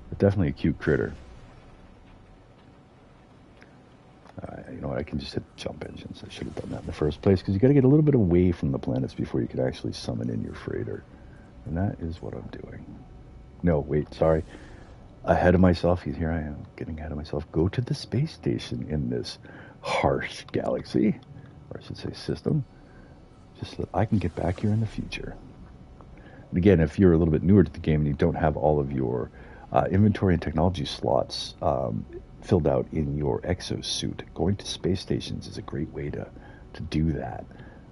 But definitely a cute critter. You know what? I can just hit jump engines. I should have done that in the first place because you got to get a little bit away from the planets before you can actually summon in your freighter. And that is what I'm doing. No, wait, sorry. Ahead of myself. Here I am, getting ahead of myself. Go to the space station in this harsh galaxy, or I should say system, just so that I can get back here in the future. And again, if you're a little bit newer to the game and you don't have all of your inventory and technology slots filled out in your exosuit, going to space stations is a great way to do that.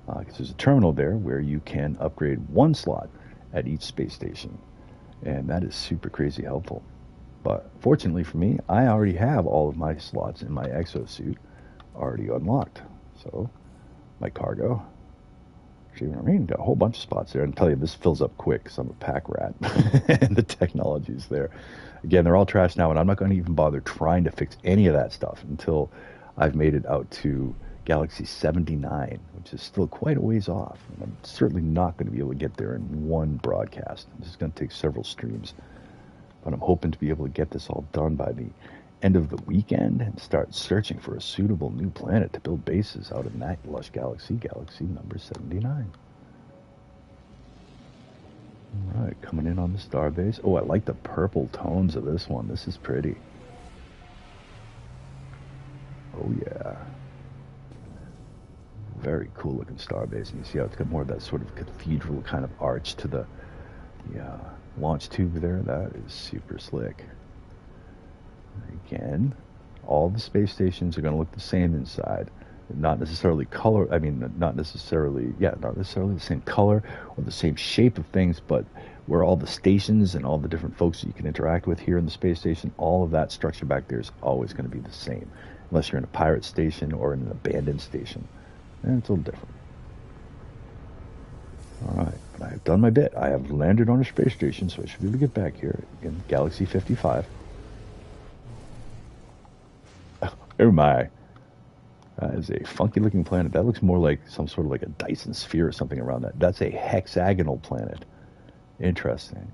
Because there's a terminal there where you can upgrade one slot at each space station. And that is super crazy helpful. But fortunately for me, I already have all of my slots in my exosuit already unlocked. So, my cargo. See what I mean? Got a whole bunch of spots there. And I'll tell you, this fills up quick because I'm a pack rat. And the technology's there. Again, they're all trashed now, and I'm not going to even bother trying to fix any of that stuff until I've made it out to Galaxy 79, which is still quite a ways off. And I'm certainly not going to be able to get there in one broadcast. This is going to take several streams. But I'm hoping to be able to get this all done by the end of the weekend and start searching for a suitable new planet to build bases out in that lush galaxy, galaxy number 79. All right, coming in on the starbase. Oh, I like the purple tones of this one. This is pretty. Oh, yeah. Very cool looking starbase. And you see how it's got more of that sort of cathedral kind of arch to the launch tube there. That is super slick. Again, all the space stations are going to look the same inside. Not necessarily color, not necessarily the same color or the same shape of things, but where all the stations and all the different folks that you can interact with here in the space station, all of that structure back there is always going to be the same, unless you're in a pirate station or in an abandoned station. And it's a little different. All right, but I have done my bit. I have landed on a space station, so I should be able to get back here in Galaxy 55. Oh my. That is a funky looking planet. That looks more like some sort of like a Dyson sphere or something around that. That's a hexagonal planet. Interesting.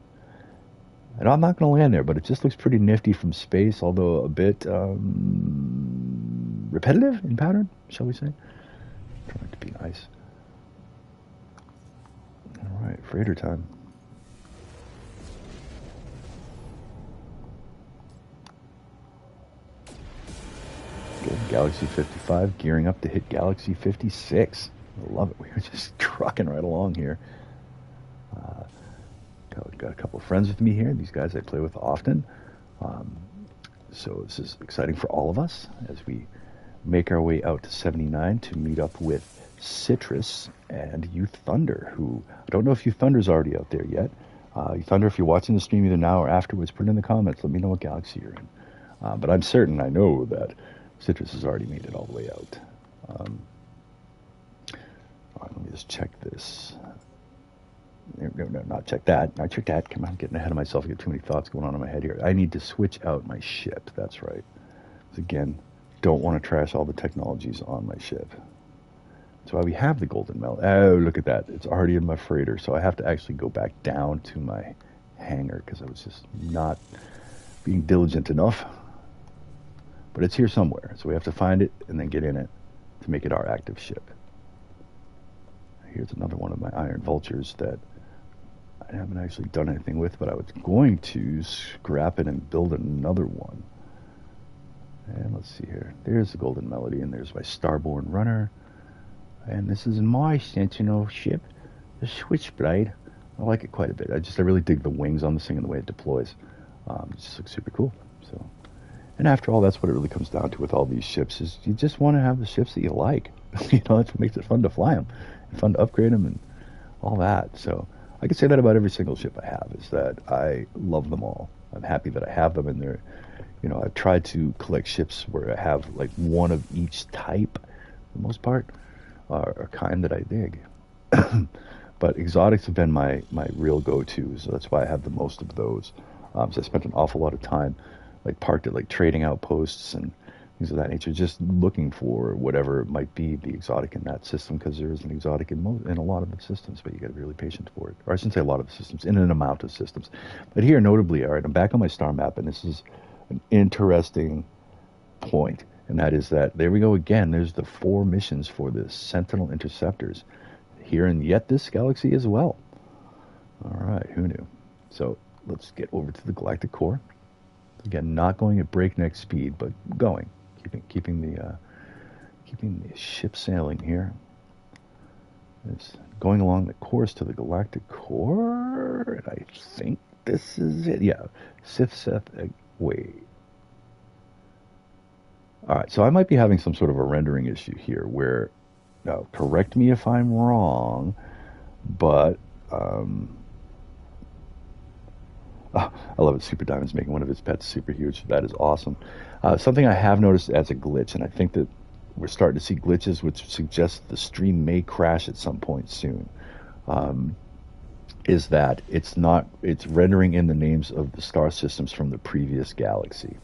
And I'm not going to land there, but it just looks pretty nifty from space, although a bit repetitive in pattern, shall we say. Trying to be nice. All right, freighter time. Galaxy 55 gearing up to hit Galaxy 56. I love it. We're just trucking right along here. Got a couple of friends with me here. These guys I play with often. So this is exciting for all of us as we make our way out to 79 to meet up with Citris and UThunder, who I don't know if UThunder's already out there yet. UThunder, if you're watching the stream either now or afterwards, put it in the comments. Let me know what galaxy you're in. But I'm certain I know that Citris has already made it all the way out. All right, let me just check this. No, not check that. Not check that. Come on, I'm getting ahead of myself. I get too many thoughts going on in my head here. I need to switch out my ship. That's right. Again, don't want to trash all the technologies on my ship. That's why we have the golden melt. Oh, look at that. It's already in my freighter, so I have to actually go back down to my hangar because I was just not being diligent enough. But it's here somewhere, so we have to find it and then get in it to make it our active ship. Here's another one of my iron vultures that I haven't actually done anything with, but I was going to scrap it and build another one. And let's see here. There's the Golden Melody, and there's my Starborn Runner. And this is my Sentinel ship, the Switchblade. I like it quite a bit. I really dig the wings on this thing and the way it deploys. It just looks super cool. So, and after all, that's what it really comes down to with all these ships, is you just want to have the ships that you like. You know, that's what makes it fun to fly them, and fun to upgrade them, and all that. So I can say that about every single ship I have, is that I love them all. I'm happy that I have them, and they're, you know, I've tried to collect ships where I have like one of each type, for the most part, or kind that I dig. But exotics have been my real go-to, so that's why I have the most of those. So I spent an awful lot of time like parked at like trading outposts and things of that nature, just looking for whatever it might be the exotic in that system, because there is an exotic in a lot of the systems, but you got to be really patient for it. Or I shouldn't say a lot of the systems, in an amount of systems. But here, notably, all right, I'm back on my star map, and this is an interesting point, and that is that, there we go again, there's the 4 missions for the Sentinel Interceptors here in yet this galaxy as well. All right, who knew? So let's get over to the galactic core. Again, not going at breakneck speed, but going, keeping the ship sailing here. It's going along the course to the galactic core, and I think this is it. Yeah, wait. All right, so I might be having some sort of a rendering issue here where, now correct me if I'm wrong, but I love it. Super Diamond's making one of his pets super huge. That is awesome. Something I have noticed as a glitch, and I think that we're starting to see glitches which suggest the stream may crash at some point soon, is that it's rendering in the names of the star systems from the previous galaxy.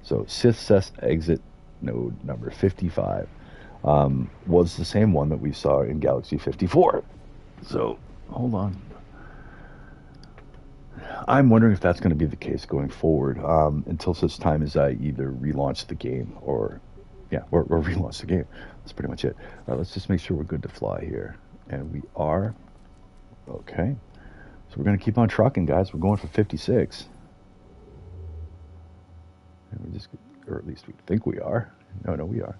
So Sith exit node number 55 was the same one that we saw in Galaxy 54. So, hold on. I'm wondering if that's going to be the case going forward, until such time as I either relaunch the game or relaunch the game. That's pretty much it. All right, let's just make sure we're good to fly here. And we are. Okay. So we're going to keep on trucking, guys. We're going for 56. And or at least we think we are. No, we are.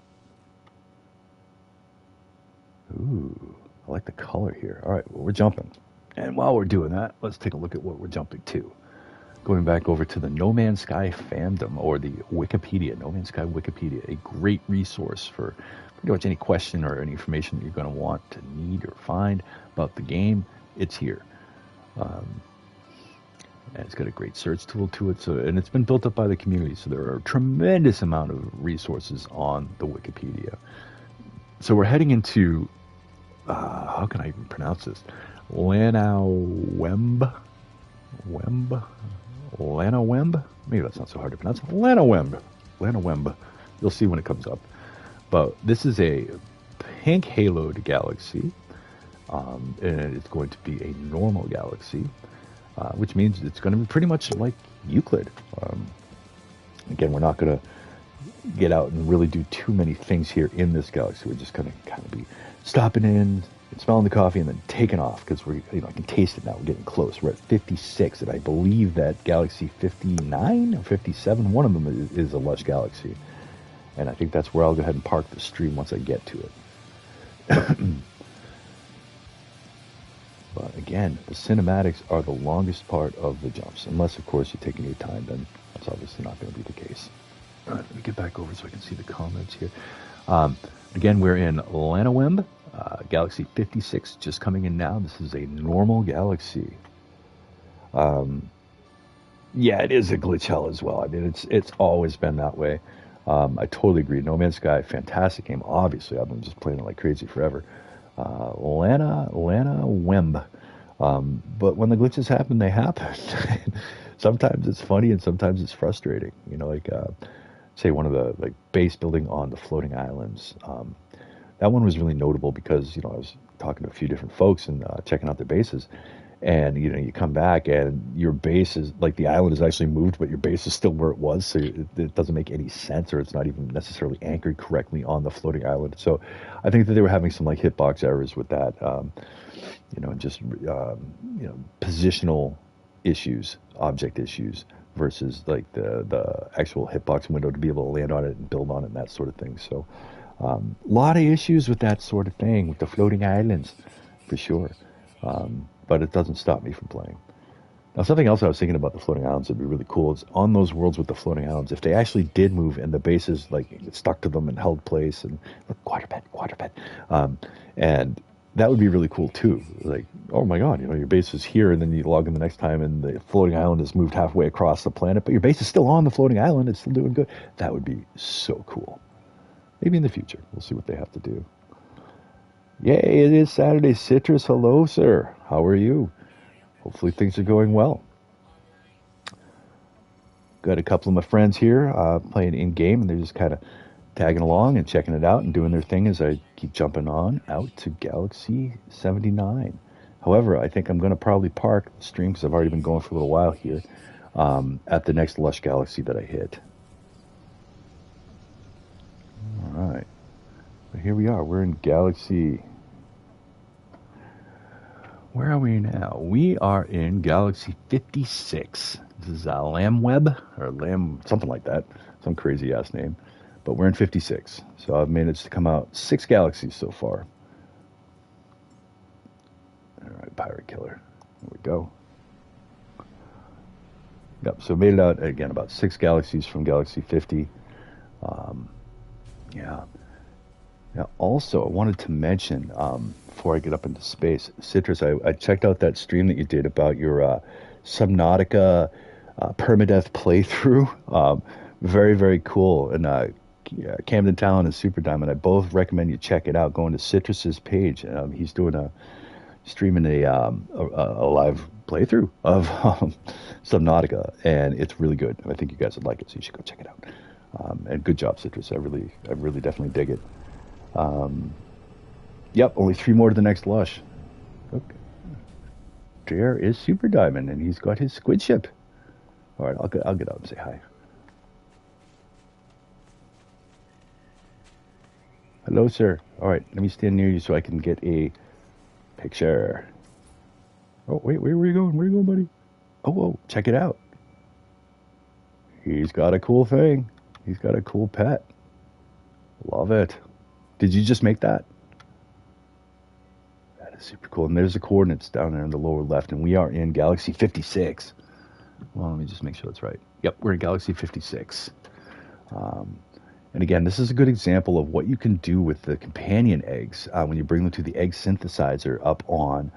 Ooh, I like the color here. All right, well, we're jumping. And while we're doing that, let's take a look at what we're jumping to. Going back over to the No Man's Sky fandom, or the Wikipedia, No Man's Sky Wikipedia, a great resource for pretty much any question or any information that you're going to want to need or find about the game. It's here. And it's got a great search tool to it, and it's been built up by the community, so there are a tremendous amount of resources on the Wikipedia. So we're heading into, how can I even pronounce this? Lanawemb? Maybe that's not so hard to pronounce. Lanawemb. You'll see when it comes up. But this is a pink haloed galaxy, and it's going to be a normal galaxy, which means it's going to be pretty much like Euclid. Again, we're not going to get out and really do too many things here in this galaxy. We're just going to kind of be stopping in, smelling the coffee, and then taking off, because I can taste it now. We're getting close. We're at 56, and I believe that Galaxy 59 or 57, one of them is a Lush galaxy, and I think that's where I'll go ahead and park the stream once I get to it. But again, the cinematics are the longest part of the jumps, unless of course you're taking your time. Then that's obviously not going to be the case. All right, let me get back over so I can see the comments here. Again, we're in Lanawemb, Galaxy 56, just coming in now. This is a normal galaxy. Yeah, it is a glitch hell as well. I mean, it's always been that way. I totally agree. No Man's Sky, fantastic game. Obviously, I've been just playing it like crazy forever. Lanawemb. But when the glitches happen, they happen. Sometimes it's funny and sometimes it's frustrating. You know, like say one of the like base building on the floating islands. That one was really notable because I was talking to a few different folks and checking out their bases. And you come back and your base is like the island is actually moved, but your base is still where it was, so it doesn't make any sense, or it's not even necessarily anchored correctly on the floating island. So I think that they were having some like hitbox errors with that, and just positional issues, object issues versus like the actual hitbox window to be able to land on it and build on it and that sort of thing. So a lot of issues with that sort of thing with the floating islands, for sure. But it doesn't stop me from playing. Now, something else I was thinking about the floating islands that'd be really cool is on those worlds with the floating islands, if they actually did move and the bases like stuck to them and held place and quadruped, and that would be really cool too. Like, oh my God, your base is here, and then you log in the next time, and the floating island has moved halfway across the planet, but your base is still on the floating island. It's still doing good. That would be so cool. Maybe in the future, we'll see what they have to do. Yay, it is Saturday. Citris, hello, sir. How are you? Hopefully things are going well. Got a couple of my friends here playing in-game, and they're just kind of tagging along and checking it out and doing their thing as I keep jumping on out to Galaxy 79. However, I think I'm going to probably park the stream because I've already been going for a little while here at the next Lush Galaxy that I hit. All right. But here we are. We're in Galaxy... Where are we now? We are in Galaxy 56. This is Lamweb, or Lam, something like that. Some crazy ass name. But we're in 56. So I've managed to come out 6 galaxies so far. Alright, Pirate Killer. There we go. Yep, so made it out, again, about 6 galaxies from Galaxy 50. Yeah. Now, also, I wanted to mention, before I get up into space, Citris, I checked out that stream that you did about your Subnautica Permadeath playthrough. Very, very cool. And Camden Talon and Super Diamond, I both recommend you check it out. Going to Citris's page. He's doing streaming a live playthrough of Subnautica, and it's really good. I think you guys would like it, so you should go check it out. And good job, Citris. I really definitely dig it. Yep, only 3 more to the next Lush. Okay. There is Super Diamond, and he's got his squid ship. All right, I'll get out and say hi. Hello, sir. All right, let me stand near you so I can get a picture. Oh, wait, where are you going? Where are you going, buddy? Oh, whoa, check it out. He's got a cool thing. He's got a cool pet. Love it. Did you just make that? That is super cool. And there's the coordinates down there in the lower left, and we are in Galaxy 56. Well, let me just make sure that's right. Yep, we're in Galaxy 56. And again, this is a good example of what you can do with the companion eggs when you bring them to the egg synthesizer up on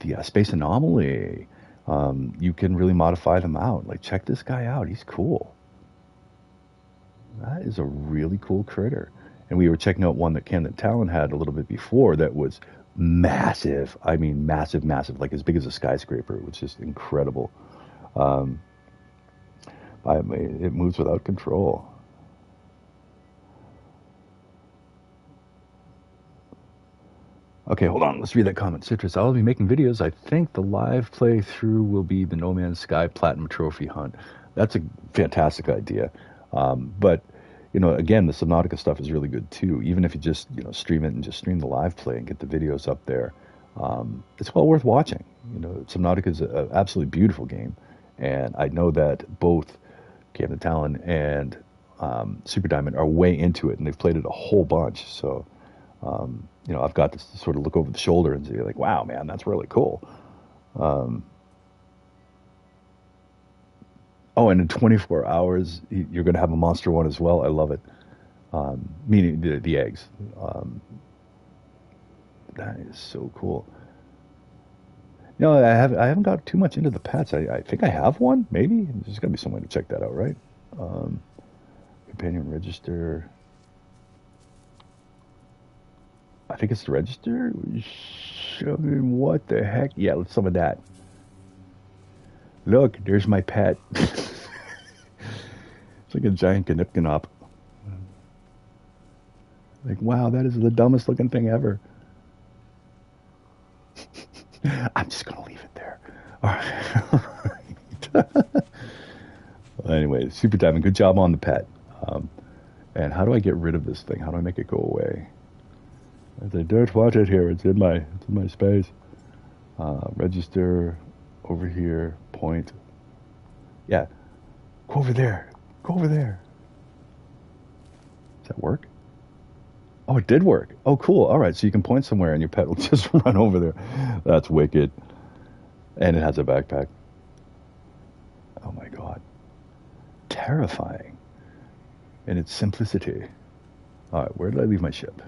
the Space Anomaly. You can really modify them out. Like, check this guy out. He's cool. That is a really cool critter. And we were checking out one that Camden Talon had a little bit before that was massive. I mean, massive, massive. Like as big as a skyscraper. It was just incredible. It moves without control. Okay, hold on. Let's read that comment. Citris, I'll be making videos. I think the live playthrough will be the No Man's Sky Platinum Trophy Hunt. That's a fantastic idea. But, again, the Subnautica stuff is really good too. Even if you just, stream it and just stream the live play and get the videos up there, it's well worth watching. Subnautica is an absolutely beautiful game. And I know that both Camden Talon and Super Diamond are way into it, and they've played it a whole bunch. So, I've got to sort of look over the shoulder and say, like, wow, man, that's really cool. Oh, and in 24 hours, you're going to have a monster one as well. I love it. Meaning the eggs. That is so cool. No, I haven't got too much into the pets. I think I have one, maybe. There's got to be some way to check that out, right? Um, Companion register. I think it's the register. Show me what the heck. Yeah, let's summon that. Look, there's my pet. It's like a giant Ganipganop. Like, wow, that is the dumbest looking thing ever. I'm just going to leave it there. All right. Well, anyway, Super Diamond, good job on the pet. And how do I get rid of this thing? How do I make it go away? I don't want it here. It's in my space. Register over here. Point. Yeah. Go over there. Go over there. Does that work? Oh, it did work. Oh, cool. All right. So you can point somewhere and your pet will just run over there. That's wicked. And it has a backpack. Oh my God. Terrifying. In its simplicity. All right. Where did I leave my ship?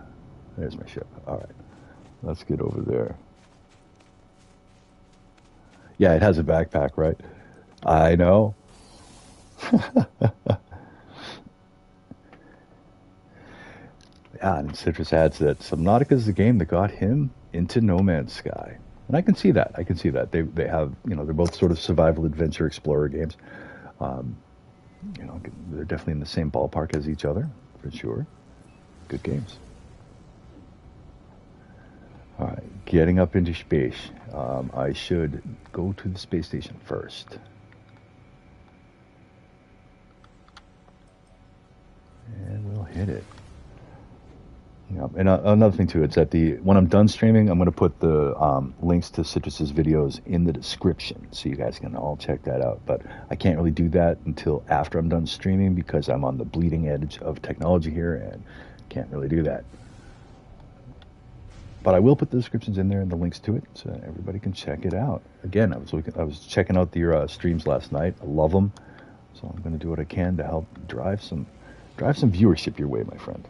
There's my ship. All right. Let's get over there. Yeah, it has a backpack, right? I know. Yeah, and Citris adds that Subnautica is the game that got him into No Man's Sky. And I can see that. I can see that. They have, you know, they're both sort of survival adventure explorer games. You know, they're definitely in the same ballpark as each other, for sure. Good games. All right, getting up into space. I should go to the space station first. And we'll hit it. Yeah, and another thing too, it's that when I'm done streaming, I'm going to put the links to Citris's videos in the description, so you guys can all check that out. But I can't really do that until after I'm done streaming because I'm on the bleeding edge of technology here and can't really do that. But I will put the descriptions in there and the links to it, so everybody can check it out. Again, I was checking out your streams last night. I love them, so I'm going to do what I can to help drive some viewership your way, my friend.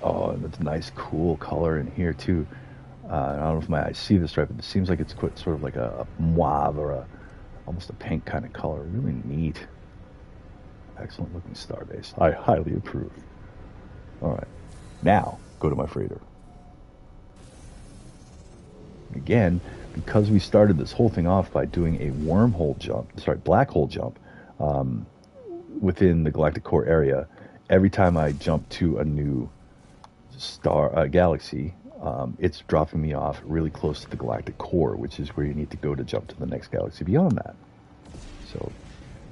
Oh, and it's a nice, cool color in here too. I don't know if my eyes see this right, but it seems like it's quite sort of like a mauve or almost a pink kind of color. Really neat. Excellent looking starbase. I highly approve. All right, now go to my freighter. Again, because we started this whole thing off by doing a black hole jump within the galactic core area. Every time I jump to a new galaxy, it's dropping me off really close to the galactic core, which is where you need to go to jump to the next galaxy beyond that. So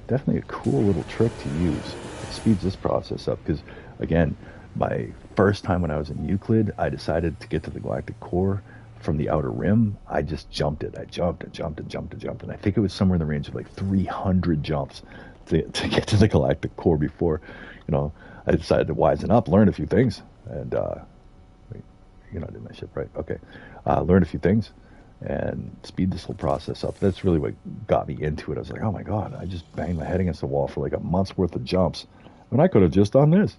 definitely a cool little trick to use. It speeds this process up because, again, my first time when I was in Euclid, I decided to get to the galactic core from the outer rim. I just jumped it. I jumped and jumped and jumped and jumped, and I think it was somewhere in the range of like 300 jumps to get to the galactic core before, you know, I decided to wisen up, learn a few things, and wait, you're not in my ship, right? Okay, learn a few things and speed this whole process up. That's really what got me into it. I was like, oh my God, I just banged my head against the wall for like a month's worth of jumps when I could have just done this.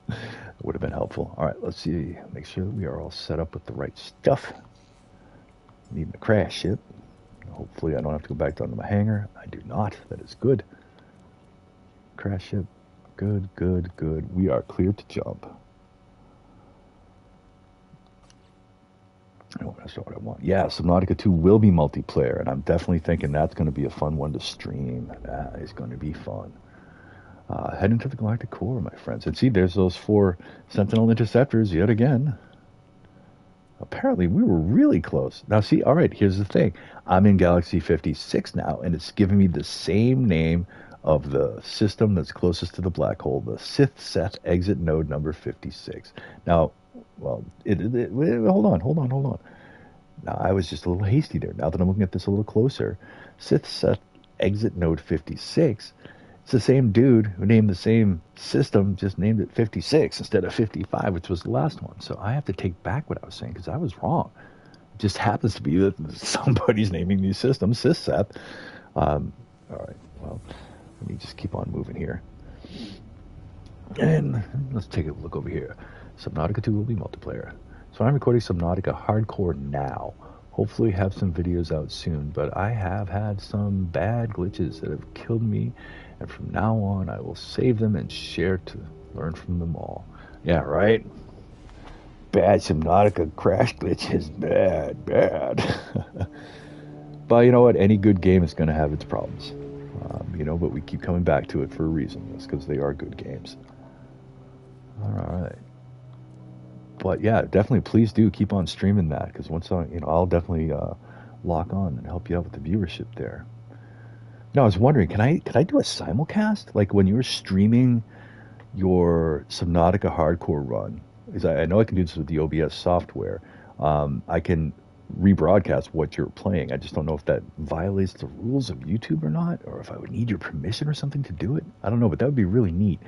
It would have been helpful. All right, let's see, make sure that we are all set up with the right stuff. Need a crash ship. Hopefully I don't have to go back down to my hangar. I do not. That is good. Crash ship. Good, good, good. We are clear to jump. Oh, that's not what I want. Yeah, Subnautica 2 will be multiplayer, and I'm definitely thinking that's going to be a fun one to stream. That is going to be fun. Head into the galactic core, my friends. And see, there's those 4 Sentinel interceptors yet again. Apparently, we were really close. Now, see, all right, here's the thing. I'm in Galaxy 56 now, and it's giving me the same name of the system that's closest to the black hole, the Sith Set exit node number 56. Now, well, hold on. Now, I was just a little hasty there. Now that I'm looking at this a little closer, Sith Set exit node 56, it's the same dude who named the same system, just named it 56 instead of 55, which was the last one. So I have to take back what I was saying because I was wrong. just happens to be that somebody's naming these systems SysSeth. All right, well, let me just keep on moving here. And let's take a look over here. Subnautica 2 will be multiplayer. So I'm recording Subnautica Hardcore now. Hopefully have some videos out soon, but I have had some bad glitches that have killed me, and from now on I will save them and share to learn from them all. Yeah, right? Bad Subnautica crash glitches. Bad. But you know what? Any good game is going to have its problems. But we keep coming back to it for a reason. It's because they are good games. All right. But yeah, definitely please do keep on streaming that, because once I'll definitely lock on and help you out with the viewership there. Now I was wondering, can I do a simulcast? Like when you're streaming your Subnautica hardcore run, because I know I can do this with the OBS software. I can rebroadcast what you're playing. I just don't know if that violates the rules of YouTube or not, or if I would need your permission or something to do it. I don't know, but that would be really neat.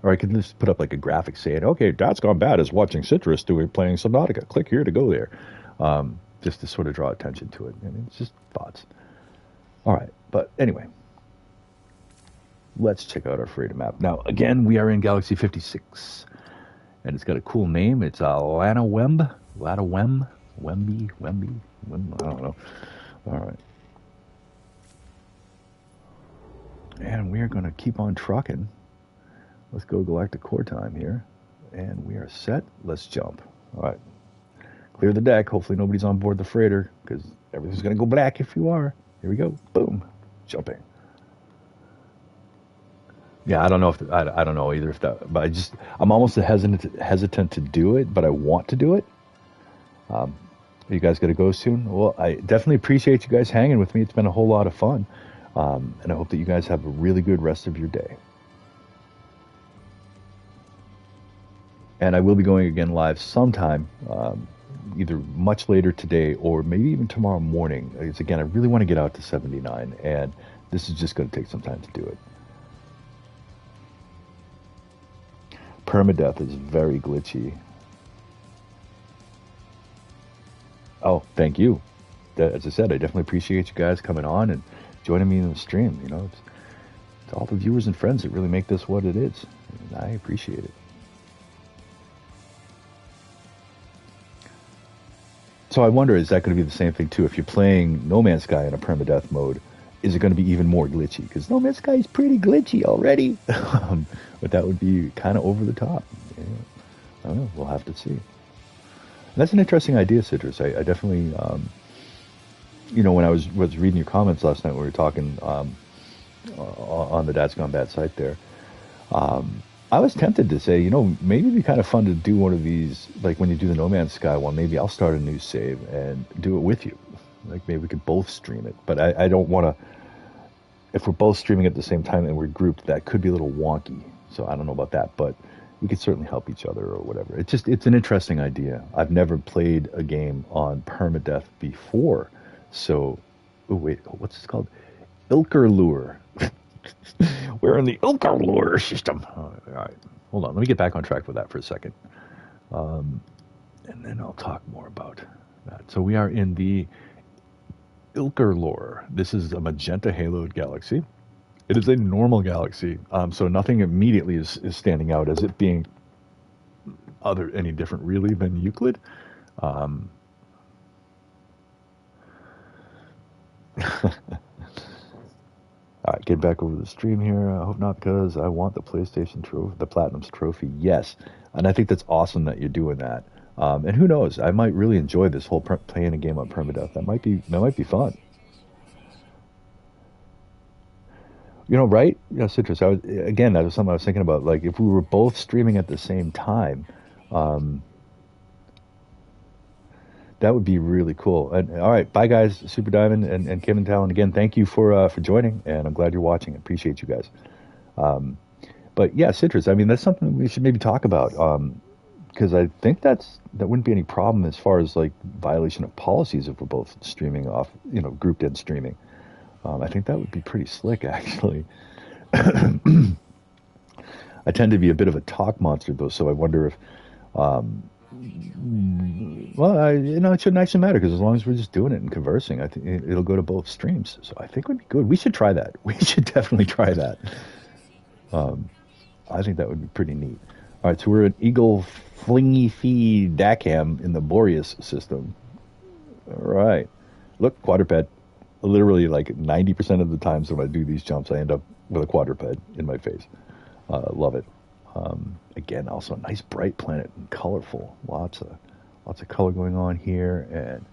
Or I could just put up like a graphic saying, okay, DadsGoneBad is watching Citris playing Subnautica. Click here to go there. Just to sort of draw attention to it. And it's just thoughts. All right. But anyway, let's check out our freedom map. Now, again, we are in Galaxy 56. And it's got a cool name. It's Wemby, I don't know. All right. And we are going to keep on trucking. Let's go galactic core time here. And we are set. Let's jump. All right. Clear the deck. Hopefully nobody's on board the freighter, because everything's going to go black if you are. Here we go. Boom. Jumping. Yeah, I don't know if I don't know either if that, but I'm almost hesitant to do it, but I want to do it. You guys got to go soon? Well, I definitely appreciate you guys hanging with me. It's been a whole lot of fun, and I hope that you guys have a really good rest of your day. And I will be going again live sometime, either much later today or maybe even tomorrow morning. Because again, I really want to get out to 79, and this is just going to take some time to do it. Permadeath is very glitchy. Oh, thank you. As I said, I definitely appreciate you guys coming on and joining me in the stream. It's all the viewers and friends that really make this what it is. And I appreciate it. So I wonder, is that going to be the same thing too? If you're playing No Man's Sky in a permadeath mode, is it going to be even more glitchy? Because No Man's Sky is pretty glitchy already. But that would be kind of over the top. Yeah. I don't know. We'll have to see. And that's an interesting idea, Citris. I definitely, when I was reading your comments last night, we were talking on the DadsGoneBad site there. I was tempted to say, maybe it'd be kind of fun to do one of these, like when you do the No Man's Sky one, maybe I'll start a new save and do it with you. Like maybe we could both stream it. But I don't want to, if we're both streaming at the same time and we're grouped, that could be a little wonky. So I don't know about that, but we could certainly help each other or whatever. It's an interesting idea. I've never played a game on permadeath before. So, what's it called? Ploehrliou. We're in the Ploehrliou system. All right, hold on. Let me get back on track with that for a second. And then I'll talk more about that. So we are in the Ploehrliou. This is a magenta haloed galaxy. It is a normal galaxy, so nothing immediately is standing out as it being any different really than Euclid. All right, get back over the stream here. I hope not, because I want the PlayStation trophy, the Platinum's trophy. Yes, and I think that's awesome that you're doing that. And who knows? I might really enjoy this whole playing a game on permadeath. That might be fun. Right? Citris. That was something I was thinking about. Like if we were both streaming at the same time, that would be really cool. And all right, bye guys, Super Diamond and Kevin Talon. Again, thank you for joining, and I'm glad you're watching. I appreciate you guys. But yeah, Citris. That's something we should maybe talk about. Because I think that wouldn't be any problem as far as like violation of policies if we're both streaming off, grouped in streaming. I think that would be pretty slick, actually. I tend to be a bit of a talk monster, though, so I wonder if, Well, you know, it shouldn't actually matter because as long as we're just doing it and conversing, I think it'll go to both streams. So I think it would be good. We should try that. We should definitely try that. I think that would be pretty neat. All right, so we're an Eagle Flingy Fee Dacam in the Boreas system. All right. Look, quadruped. Literally, like 90% of the times when I do these jumps, I end up with a quadruped in my face. Love it. Again, also a nice bright planet and colorful. Lots of color going on here, and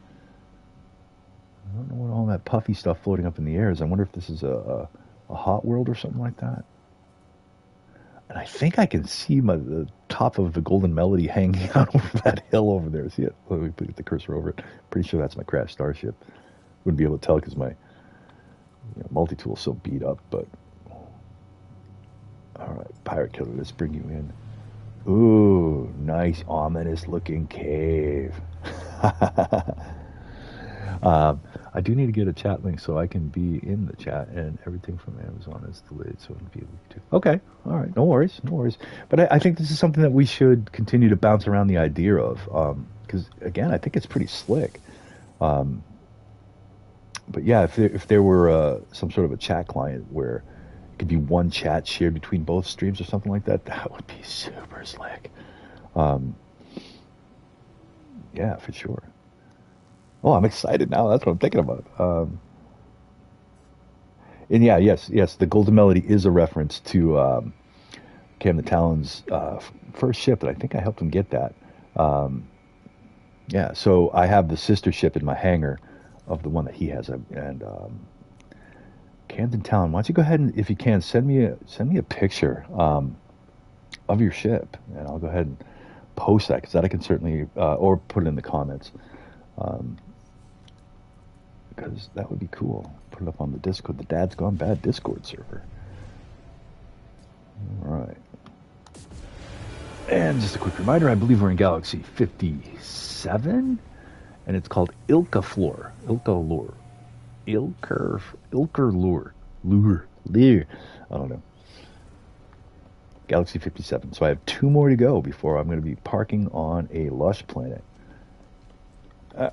I don't know what all that puffy stuff floating up in the air is. I wonder if this is a hot world or something like that. And I think I can see the top of the Golden Melody hanging out over that hill over there. See it? Let me put the cursor over it. Pretty sure that's my crashed starship. Wouldn't be able to tell because my multi-tool is so beat up, but all right, Pirate Killer, let's bring you in. Ooh, nice ominous looking cave. I do need to get a chat link so I can be in the chat, and everything from Amazon is delayed, so I'll be able to. Okay, all right, no worries. But I think this is something that we should continue to bounce around the idea of, because again, I think it's pretty slick. But yeah, if there were some sort of a chat client where it could be one chat shared between both streams or something like that, that would be super slick. Yeah, for sure. Oh, I'm excited now. That's what I'm thinking about. And yeah, yes, the Golden Melody is a reference to Cam the Talon's first ship, and I think I helped him get that. Yeah, so I have the sister ship in my hangar of the one that he has, and Camden Talon, why don't you go ahead and, if you can, send me a picture of your ship, and I'll go ahead and post that, because that I can certainly, or put it in the comments. Because that would be cool. Put it up on the Discord, the Dad's Gone Bad Discord server. All right. And just a quick reminder, I believe we're in Galaxy 57, and it's called Ilkaflor. Ilkalure. Ilkerlure. Lure. I don't know. Galaxy 57. So I have 2 more to go before I'm going to be parking on a Lush planet.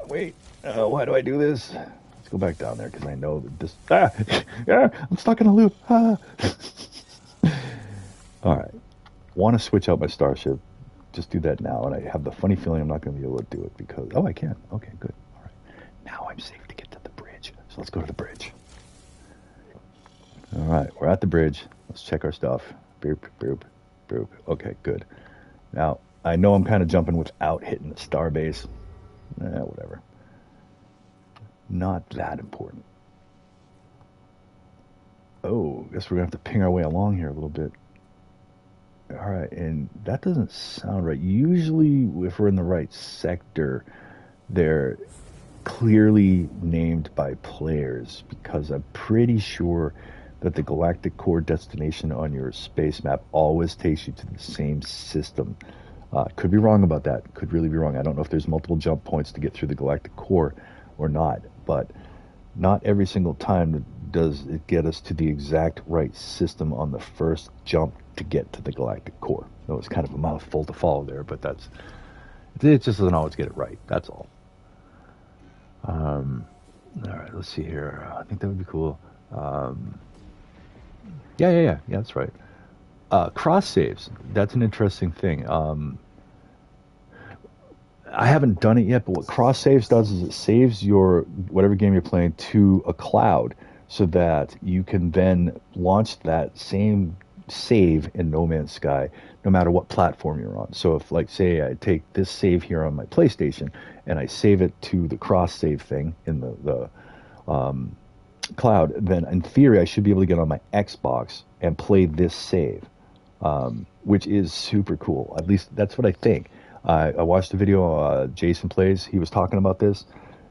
Wait. Why do I do this? Let's go back down there because I know that this... I'm stuck in a loop. All right. Want to switch out my starship. Just do that now. And I have the funny feeling I'm not going to be able to do it because... Oh, I can. Okay, good. All right. Now I'm safe to get to the bridge. So let's go to the bridge. All right. We're at the bridge. Let's check our stuff. Boop, boop, boop. Okay, good. Now, I know I'm kind of jumping without hitting the starbase. Whatever. Not that important. Oh, guess we're going to have to ping our way along here a little bit. All right, and that doesn't sound right. Usually, if we're in the right sector, they're clearly named by players, because I'm pretty sure that the galactic core destination on your space map always takes you to the same system. Could be wrong about that. Could really be wrong. I don't know if there's multiple jump points to get through the galactic core or not, but not every single time does it get us to the exact right system on the first jump to get to the galactic core. That was kind of a mouthful to follow there, but it just doesn't always get it right. That's all. All right, let's see here. I think that would be cool. Yeah, that's right. Cross saves. That's an interesting thing. I haven't done it yet, but what cross saves does is it saves your whatever game you're playing to a cloud, so that you can then launch that same save in No Man's Sky, no matter what platform you're on. So if, like, say I take this save here on my PlayStation and I save it to the cross save thing in the cloud, then in theory I should be able to get on my Xbox and play this save, which is super cool. At least that's what I think. I watched a video Jason Plays. He was talking about this,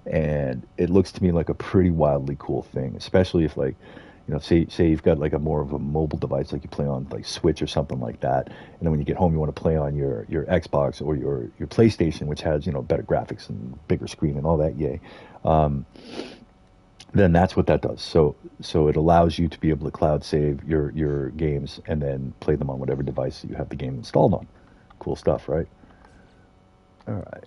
and it looks to me like a pretty wildly cool thing, especially if, like, you know, say you've got like a more of a mobile device, like you play on like Switch or something like that, and then when you get home you want to play on your Xbox or your PlayStation, which has, you know, better graphics and bigger screen and all that, yay. Then that's what that does. So it allows you to be able to cloud save your games and then play them on whatever device you have the game installed on. Cool stuff, right? All right.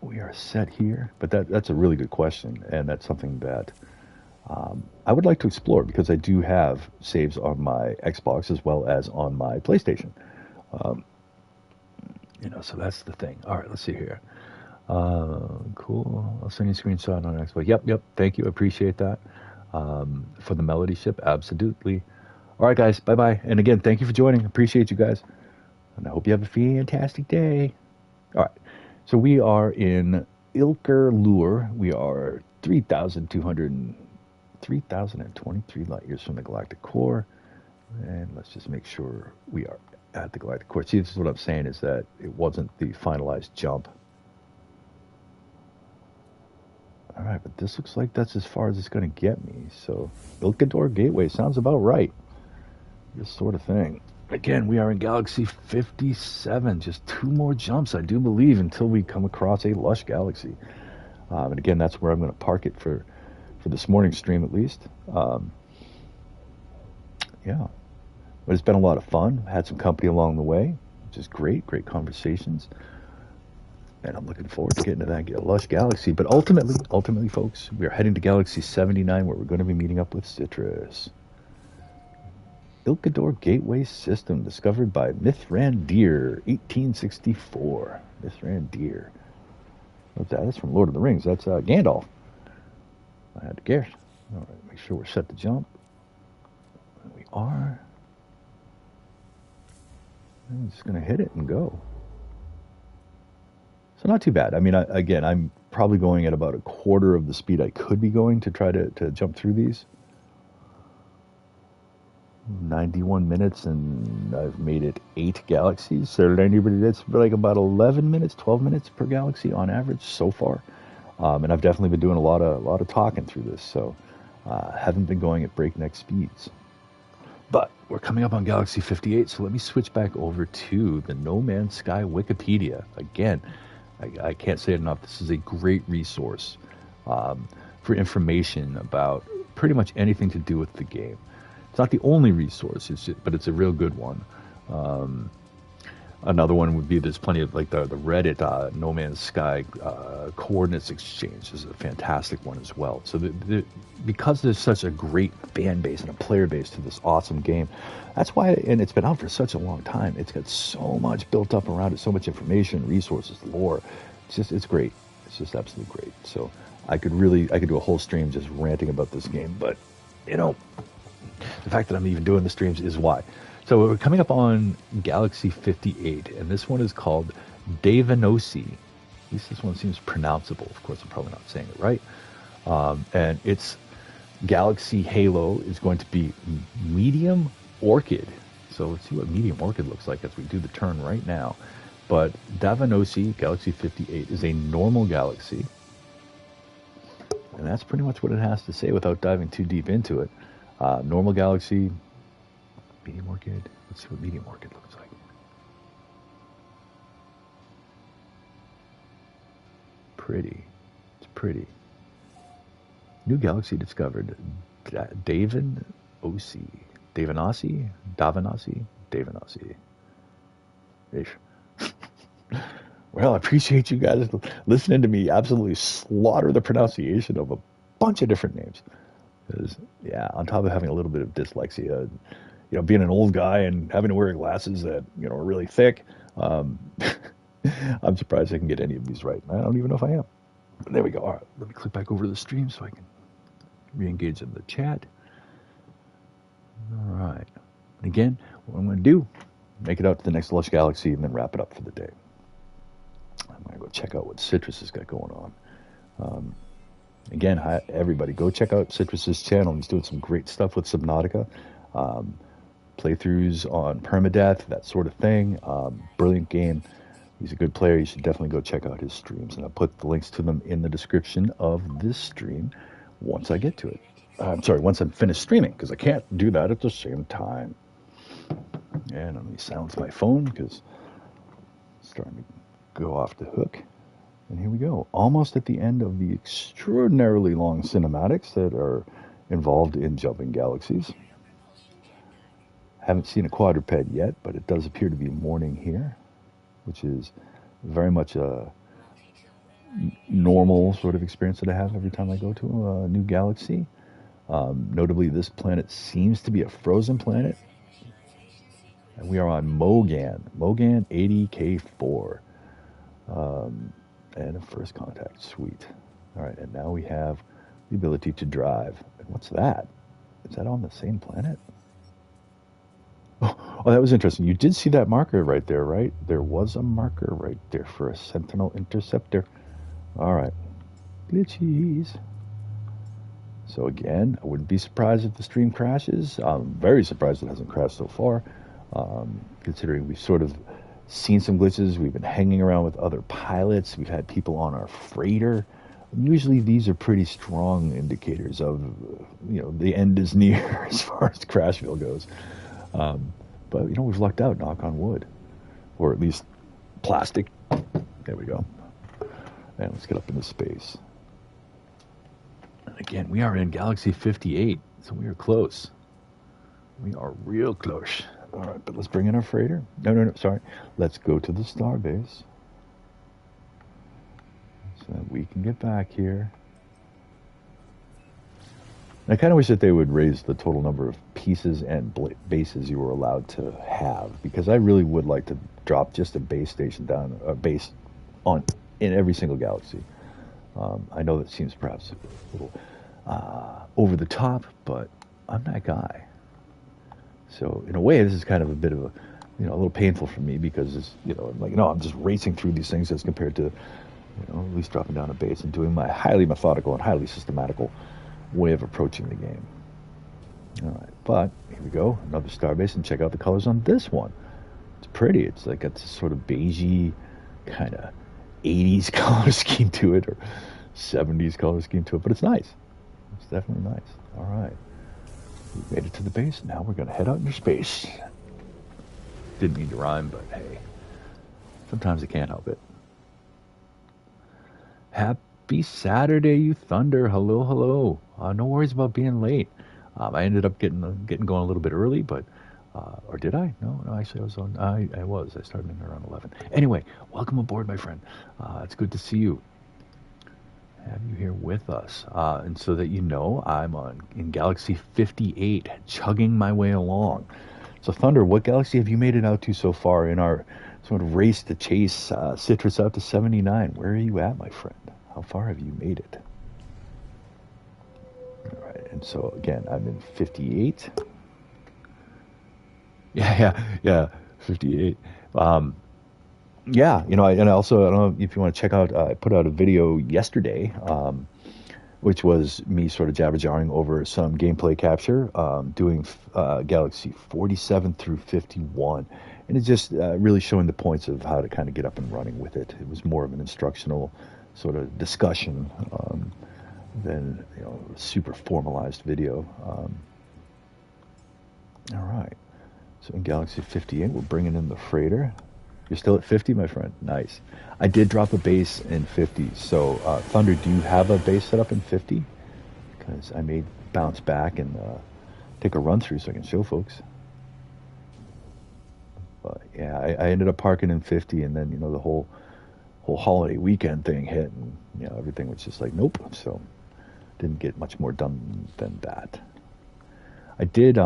We are set here, but that's a really good question, and that's something that I would like to explore because I do have saves on my Xbox as well as on my PlayStation. Um, so that's the thing. All right, let's see here. Cool. I'll send you a screenshot on Xbox. Yep. Thank you. Appreciate that. For the Melody ship, absolutely. All right, guys. Bye-bye. And again, thank you for joining. Appreciate you guys. And I hope you have a fantastic day. All right. So we are in Ploehrliou. We are 3,023 light years from the galactic core. And let's just make sure we are at the galactic core. See, this is what I'm saying, is that it wasn't the finalized jump. All right, but this looks like that's as far as it's going to get me. So, Ilkador Gateway sounds about right. This sort of thing. Again, we are in Galaxy 57. Just 2 more jumps, I do believe, until we come across a Lush Galaxy. And again, that's where I'm going to park it for this morning's stream, at least. Yeah. But it's been a lot of fun. Had some company along the way, which is great. Great conversations. And I'm looking forward to getting to that Lush Galaxy. But ultimately, folks, we are heading to Galaxy 79, where we're going to be meeting up with Citris. Ilkador Gateway System, discovered by Mithrandir, 1864. Mithrandir. What's that? That's from Lord of the Rings. That's Gandalf. I had to guess. All right, make sure we're set to jump. And we are. I'm just going to hit it and go. So not too bad. I mean, again, I'm probably going at about a quarter of the speed I could be going to try to jump through these. 91 minutes, and I've made it 8 galaxies. So anybody that's like about 11 minutes, 12 minutes per galaxy on average so far. And I've definitely been doing a lot of talking through this. So haven't been going at breakneck speeds. But we're coming up on Galaxy 58, so let me switch back over to the No Man's Sky Wikipedia. Again, I can't say it enough. This is a great resource for information about pretty much anything to do with the game. It's not the only resource, but it's a real good one. Another one would be, there's plenty of like the Reddit No Man's Sky coordinates exchange is a fantastic one as well. So because there's such a great fan base and a player base to this awesome game, that's why, and it's been out for such a long time, it's got so much built up around it, so much information, resources, lore. It's great. It's just absolutely great. So I could do a whole stream just ranting about this game, but the fact that I'm even doing the streams is why. So we're coming up on Galaxy 58, and this one is called Davanosi. At least this one seems pronounceable. Of course, I'm probably not saying it right. And its Galaxy Halo is going to be Medium Orchid. So let's see what Medium Orchid looks like as we do the turn right now. But Davanosi, Galaxy 58, is a normal galaxy. And that's pretty much what it has to say without diving too deep into it. Normal galaxy, Medium Orchid. Let's see what Medium Orchid looks like. Pretty. It's pretty. New galaxy discovered. Davanosi. Ish. Well, I appreciate you guys listening to me absolutely slaughter the pronunciation of a bunch of different names. Because, yeah, on top of having a little bit of dyslexia, being an old guy and having to wear glasses that, are really thick, I'm surprised I can get any of these right. I don't even know if I am. But there we go. All right, let me click back over to the stream so I can re-engage in the chat. All right. And again, what I'm going to do, make it out to the next Lush Galaxy and then wrap it up for the day. I'm going to go check out what Citris has got going on. Again, hi, everybody, go check out Citris's channel. He's doing some great stuff with Subnautica, playthroughs on Permadeath, that sort of thing. Brilliant game. He's a good player. You should definitely go check out his streams. And I'll put the links to them in the description of this stream once I get to it. Once I'm finished streaming, because I can't do that at the same time. And let me silence my phone, because it's starting to go off the hook. And here we go, almost at the end of the extraordinarily long cinematics that are involved in jumping galaxies. Haven't seen a quadruped yet, but it does appear to be morning here, which is very much a normal sort of experience that I have every time I go to a new galaxy. Notably, this planet seems to be a frozen planet. And we are on Mogan 80K4. And a first contact, sweet. All right, and now we have the ability to drive. And what's that? Is that on the same planet? Oh, that was interesting. You did see that marker right there, right? There was a marker right there for a Sentinel Interceptor. All right. Glitchies. So again, I wouldn't be surprised if the stream crashes. I'm very surprised it hasn't crashed so far, considering we've sort of seen some glitches. We've been hanging around with other pilots. We've had people on our freighter. Usually these are pretty strong indicators of, the end is near as far as Crashville goes. But, we've lucked out, knock on wood. Or at least plastic. There we go. And let's get up into space. And again, we are in Galaxy 58, so we are close. We are real close. All right, but let's bring in our freighter. No, sorry. Let's go to the starbase so that we can get back here. I kind of wish that they would raise the total number of pieces and bases you were allowed to have, because I really would like to drop just a base station down, a base in every single galaxy. I know that seems perhaps a little over the top, but I'm that guy. So in a way, this is kind of a bit of a little painful for me, because it's, I'm just racing through these things as compared to, at least dropping down a base and doing my highly methodical and highly systematical way of approaching the game. All right, but here we go, another starbase, and check out the colors on this one. It's pretty. It's like it's a sort of beigey kind of 80s color scheme to it, or 70s color scheme to it, but it's nice. It's definitely nice. All right, we made it to the base. Now we're going to head out into space. Didn't mean to rhyme, but hey, sometimes I can't help it. Happy Saturday, UThunder. Hello. No worries about being late. I ended up getting going a little bit early, but or did I? No, actually I was on. I was. I started in around 11. Anyway, welcome aboard, my friend. It's good to see you. Have you here with us, and so that I'm in Galaxy 58, chugging my way along. So, Thunder, what galaxy have you made it out to so far in our sort of race to chase Citris out to 79? Where are you at, my friend? How far have you made it? All right, and so again, I'm in 58. Yeah, 58. Yeah, and I also, I don't know if you want to check out, I put out a video yesterday, which was me sort of jabber-jarring over some gameplay capture, doing Galaxy 47 through 51. And it's just really showing the points of how to kind of get up and running with it. It was more of an instructional sort of discussion than super formalized video. All right, so in Galaxy 58, we're bringing in the freighter. You're still at 50, my friend? Nice. I did drop a base in 50. So, Thunder, do you have a base set up in 50? Because I may bounce back and take a run through so I can show folks. But yeah, I ended up parking in 50, and then the whole holiday weekend thing hit, and everything was just like nope. So didn't get much more done than that. I did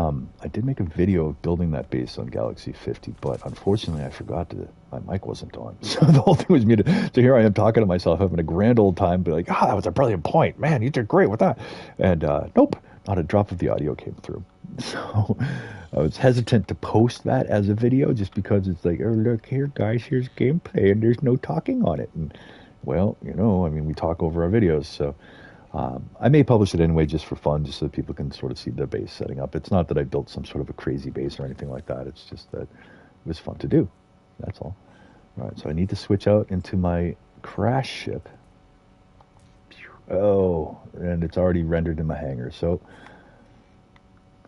make a video of building that base on Galaxy 50, but unfortunately I forgot my mic wasn't on. So the whole thing was muted. So here I am talking to myself, having a grand old time, be like, that was a brilliant point. Man, you did great with that. And nope, not a drop of the audio came through. So I was hesitant to post that as a video just because it's like, oh, look here, guys, here's gameplay, and there's no talking on it. And well, we talk over our videos, so I may publish it anyway just for fun, just so that people can sort of see the base setting up. It's not that I built some sort of a crazy base or anything like that. It's just that it was fun to do. That's all. All right, so I need to switch out into my crash ship. Oh, and it's already rendered in my hangar. So,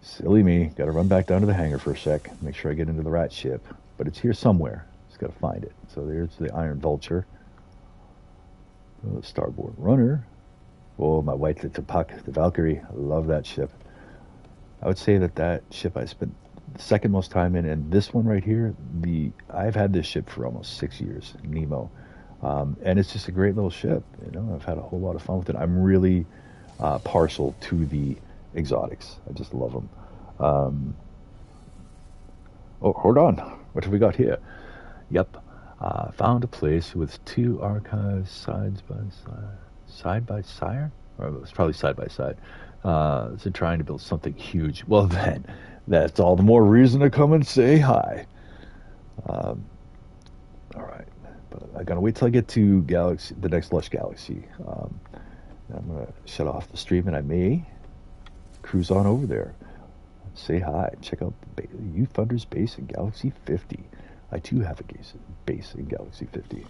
silly me. Got to run back down to the hangar for a sec, make sure I get into the rat ship. But it's here somewhere. Just got to find it. So there's the Iron Vulture. The Starboard Runner. Oh, my white little puck, the Valkyrie. I love that ship. I would say that ship I spent the second most time in, and this one right here, I've had this ship for almost 6 years, Nemo, and it's just a great little ship. You know, I've had a whole lot of fun with it. I'm really partial to the exotics. I just love them. Oh, hold on. What have we got here? Yep. Found a place with 2 archives side by side? Or it's probably side by side. So trying to build something huge. Well, then, that's all the more reason to come and say hi. All right. But I gotta wait till I get to the next Lush Galaxy. I'm gonna shut off the stream, and I may cruise on over there. Say hi. Check out UThunder's base in Galaxy 50. I too have a base in Galaxy 50.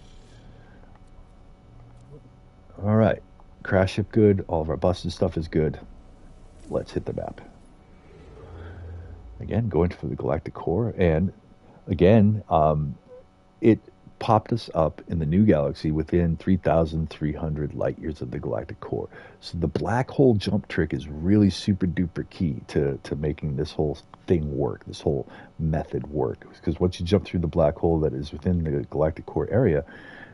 All right. Crash ship good. All of our busted stuff is good. Let's hit the map. Again, going for the galactic core. And again, it popped us up in the new galaxy within 3,300 light years of the galactic core. So the black hole jump trick is really super duper key to making this whole thing work, this whole method work. Because once you jump through the black hole that is within the galactic core area,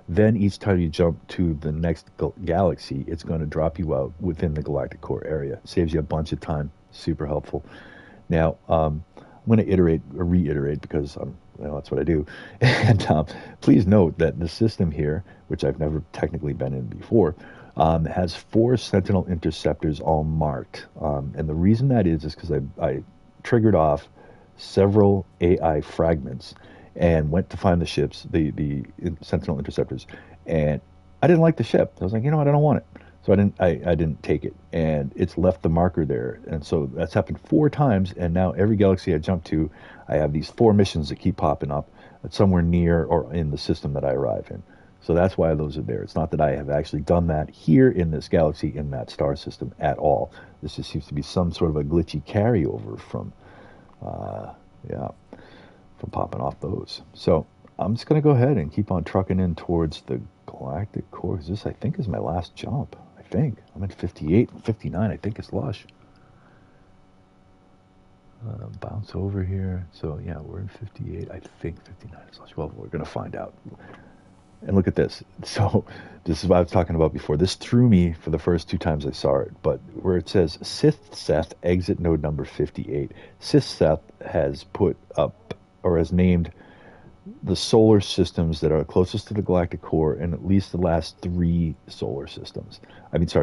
then each time you jump to the next galaxy, it's going to drop you out within the galactic core area. Saves you a bunch of time. Super helpful. Now, I'm going to reiterate, because that's what I do. And please note that the system here, which I've never technically been in before, has 4 Sentinel interceptors all marked. And the reason that is because I triggered off several AI fragments and went to find the ships, the Sentinel interceptors, and I didn't like the ship. I was like, you know what, I don't want it. So I didn't take it, and it's left the marker there. And so that's happened 4 times, and now every galaxy I jump to, I have these 4 missions that keep popping up somewhere near or in the system that I arrive in. So that's why those are there. It's not that I have actually done that here in this galaxy, in that star system at all. This just seems to be some sort of a glitchy carryover from popping off those. So I'm just going to go ahead and keep on trucking in towards the galactic core, because this, I think, is my last jump. I think I'm at 58 and 59. I think it's Lush. Bounce over here. So yeah, we're in 58. I think 59 is Lush. Well, we're going to find out. And look at this. So this is what I was talking about before. This threw me for the first 2 times I saw it. But where it says Sith Seth exit node number 58, Sith Seth has put up, or has named, the solar systems that are closest to the galactic core in at least the last 3 solar systems.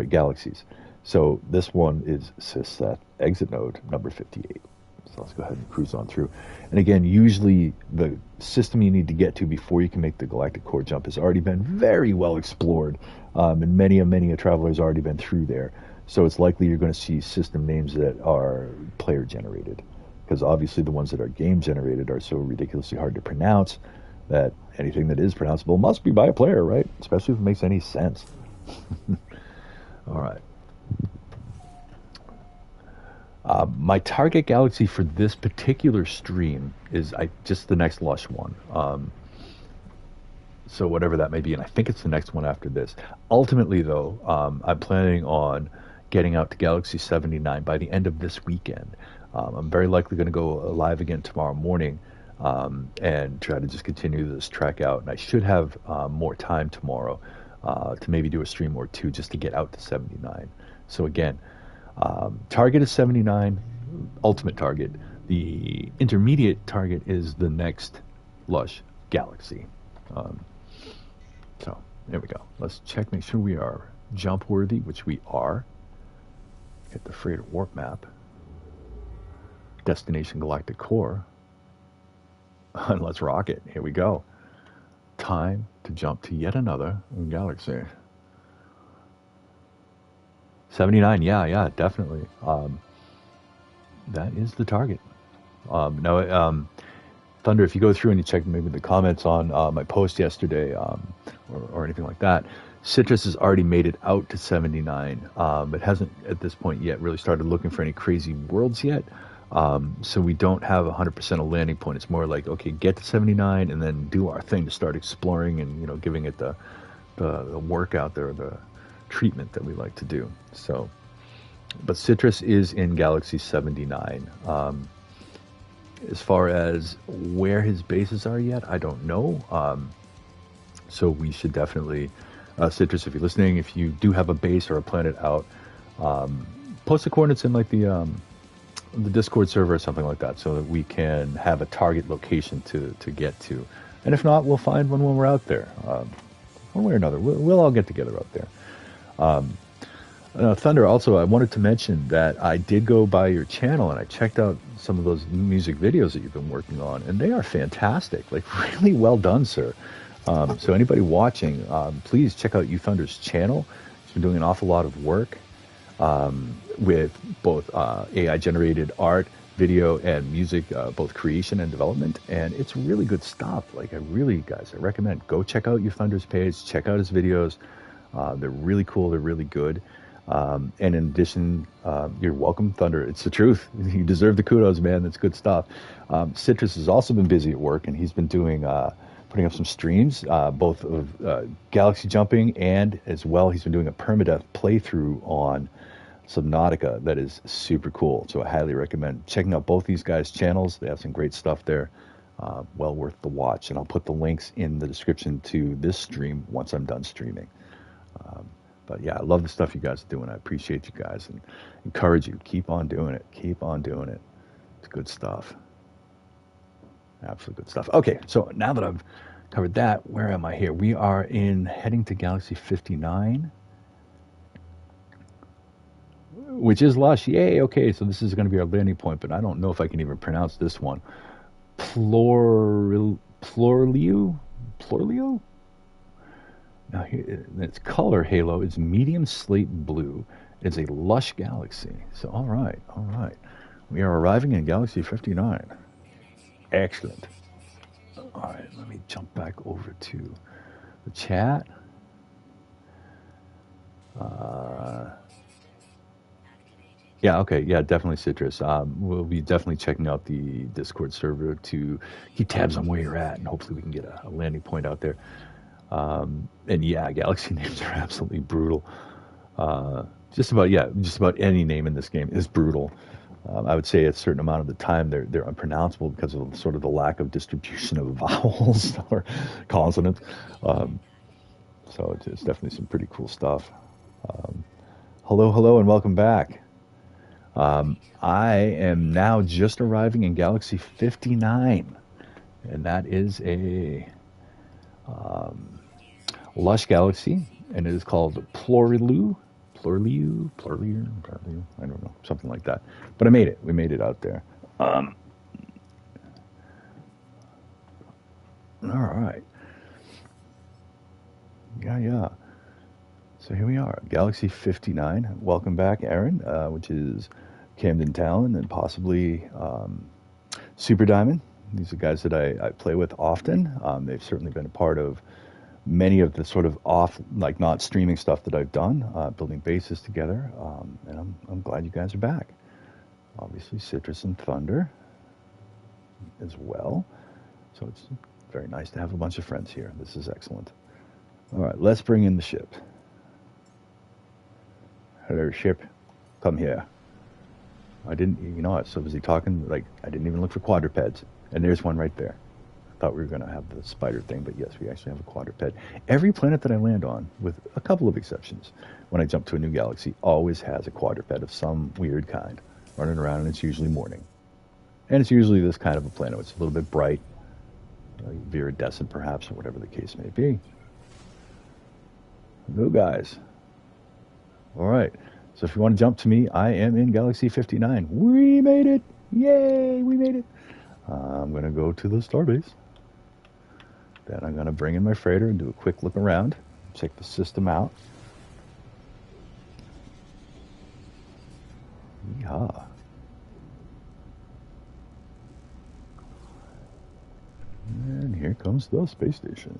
Galaxies. So this one is Sith exit node number 58. So let's go ahead and cruise on through. And again, usually the system you need to get to before you can make the galactic core jump has already been very well explored, and many a traveler has already been through there. So it's likely you're going to see system names that are player generated, because obviously the ones that are game generated are so ridiculously hard to pronounce that anything that is pronounceable must be by a player, right? Especially if it makes any sense. All right. My target galaxy for this particular stream is just the next Lush one. So whatever that may be, and I think it's the next one after this. Ultimately, though, I'm planning on getting out to Galaxy 79 by the end of this weekend. I'm very likely going to go live again tomorrow morning and try to just continue this trek out. And I should have more time tomorrow to maybe do a stream or 2 just to get out to 79. So again, target is 79, ultimate target. The intermediate target is the next Lush Galaxy. So there we go. Let's check, make sure we are jump worthy, which we are. Hit the freighter warp map. Destination Galactic Core. And let's rock it. Here we go. Time to jump to yet another galaxy. 79, yeah, definitely. That is the target. Now, Thunder, if you go through and you check maybe the comments on my post yesterday or anything like that, Citris has already made it out to 79. It hasn't, at this point yet, really started looking for any crazy worlds yet. So we don't have 100% a landing point. It's more like, okay, get to 79 and then do our thing to start exploring and, giving it the work out there, the treatment that we like to do. So, but Citris is in Galaxy 79. As far as where his bases are yet, I don't know. So we should definitely, Citris, if you're listening, if you do have a base or a planet out, post the coordinates in like the Discord server or something like that, so that we can have a target location to get to. And if not, we'll find one when we're out there. One way or another, we'll all get together out there. Thunder, also, I wanted to mention that I did go by your channel and I checked out some of those music videos that you've been working on, and they are fantastic. Like, really well done, sir. So anybody watching, please check out UThunder's channel. He's been doing an awful lot of work with both AI-generated art, video, and music, both creation and development, and it's really good stuff. Like, I recommend go check out UThunder's page, check out his videos. They're really cool. They're really good. And in addition, you're welcome, Thunder. It's the truth. You deserve the kudos, man. That's good stuff. Citris has also been busy at work, and he's been doing putting up some streams, both of Galaxy jumping, and as well he's been doing a Permadeath playthrough on Subnautica that is super cool. So I highly recommend checking out both these guys' channels. They have some great stuff there. Well worth the watch. And I'll put the links in the description to this stream once I'm done streaming. But yeah, I love the stuff you guys are doing. I appreciate you guys and encourage you. Keep on doing it. Keep on doing it. It's good stuff. Absolutely good stuff. Okay, so now that I've covered that, where am I here? We are heading to Galaxy 59, which is Lush. Yay, okay, so this is going to be our landing point, but I don't know if I can even pronounce this one. Ploehrliou? Now, here, its color halo is medium slate blue. It's a Lush galaxy. So, all right. We are arriving in Galaxy 59. Excellent. All right, let me jump back over to the chat. Yeah, okay, yeah, definitely Citris. We'll be definitely checking out the Discord server to keep tabs on where you're at, and hopefully we can get a landing point out there. And yeah, galaxy names are absolutely brutal. Just about any name in this game is brutal. I would say a certain amount of the time they're unpronounceable because of sort of the lack of distribution of vowels or consonants. So it's definitely some pretty cool stuff. Hello, and welcome back. I am now just arriving in Galaxy 59, and that is a Lush galaxy, and it is called Ploehrliou, I don't know, something like that. But I made it. We made it out there. All right. Yeah. So here we are, Galaxy 59. Welcome back, Aaron, which is Camden Town and possibly Super Diamond. These are guys that I play with often. They've certainly been a part of many of the sort of like not streaming stuff that I've done, building bases together. And I'm glad you guys are back. Obviously, Citris and Thunder as well. So it's very nice to have a bunch of friends here. This is excellent. All right, let's bring in the ship. Hello, ship. Come here. I didn't, I was so busy talking, like, I didn't even look for quadrupeds. And there's one right there. Thought we were going to have the spider thing, but yes, we actually have a quadruped. Every planet that I land on, with a couple of exceptions, when I jump to a new galaxy, always has a quadruped of some weird kind running around, and it's usually morning. And it's usually this kind of a planet. It's a little bit bright, viridescent perhaps, or whatever the case may be. Hello, guys. All right. So if you want to jump to me, I am in Galaxy 59. We made it. Yay, we made it. I'm going to go to the starbase. Then I'm going to bring in my freighter and do a quick look around, check the system out. Yeehaw. And here comes the space station.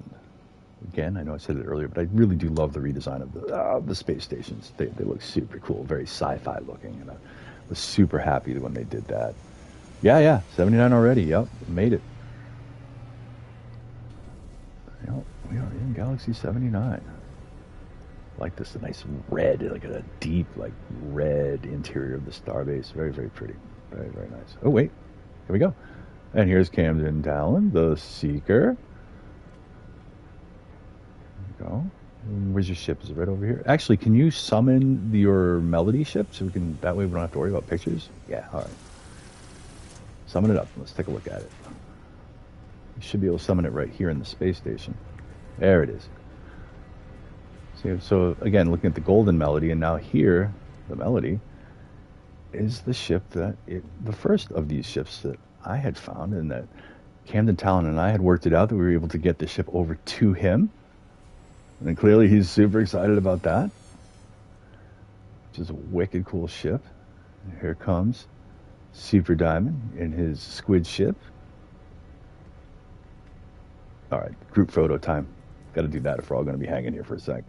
Again, I know I said it earlier, but I really do love the redesign of the space stations. They look super cool, very sci-fi looking, and I was super happy when they did that. Yeah, 79 already. Yep, made it. Yep, we are in Galaxy 79. Like this, a nice red, like a deep, like red interior of the starbase. Very, very pretty. Very, very nice. Oh wait, here we go. And here's Camden Talon, the Seeker. There we go. Where's your ship? Is it right over here? Actually, can you summon your Melody ship so we can, that way we don't have to worry about pictures? Yeah, all right. Summon it up. Let's take a look at it. You should be able to summon it right here in the space station. There it is. See, so again, looking at the golden Melody, and now here, the Melody is the ship that the first of these ships that I had found, and that Camden Talon and I had worked it out that we were able to get the ship over to him. And clearly he's super excited about that, which is a wicked cool ship. And here comes Super Diamond in his squid ship. All right, group photo time. Got to do that if we're all going to be hanging here for a sec.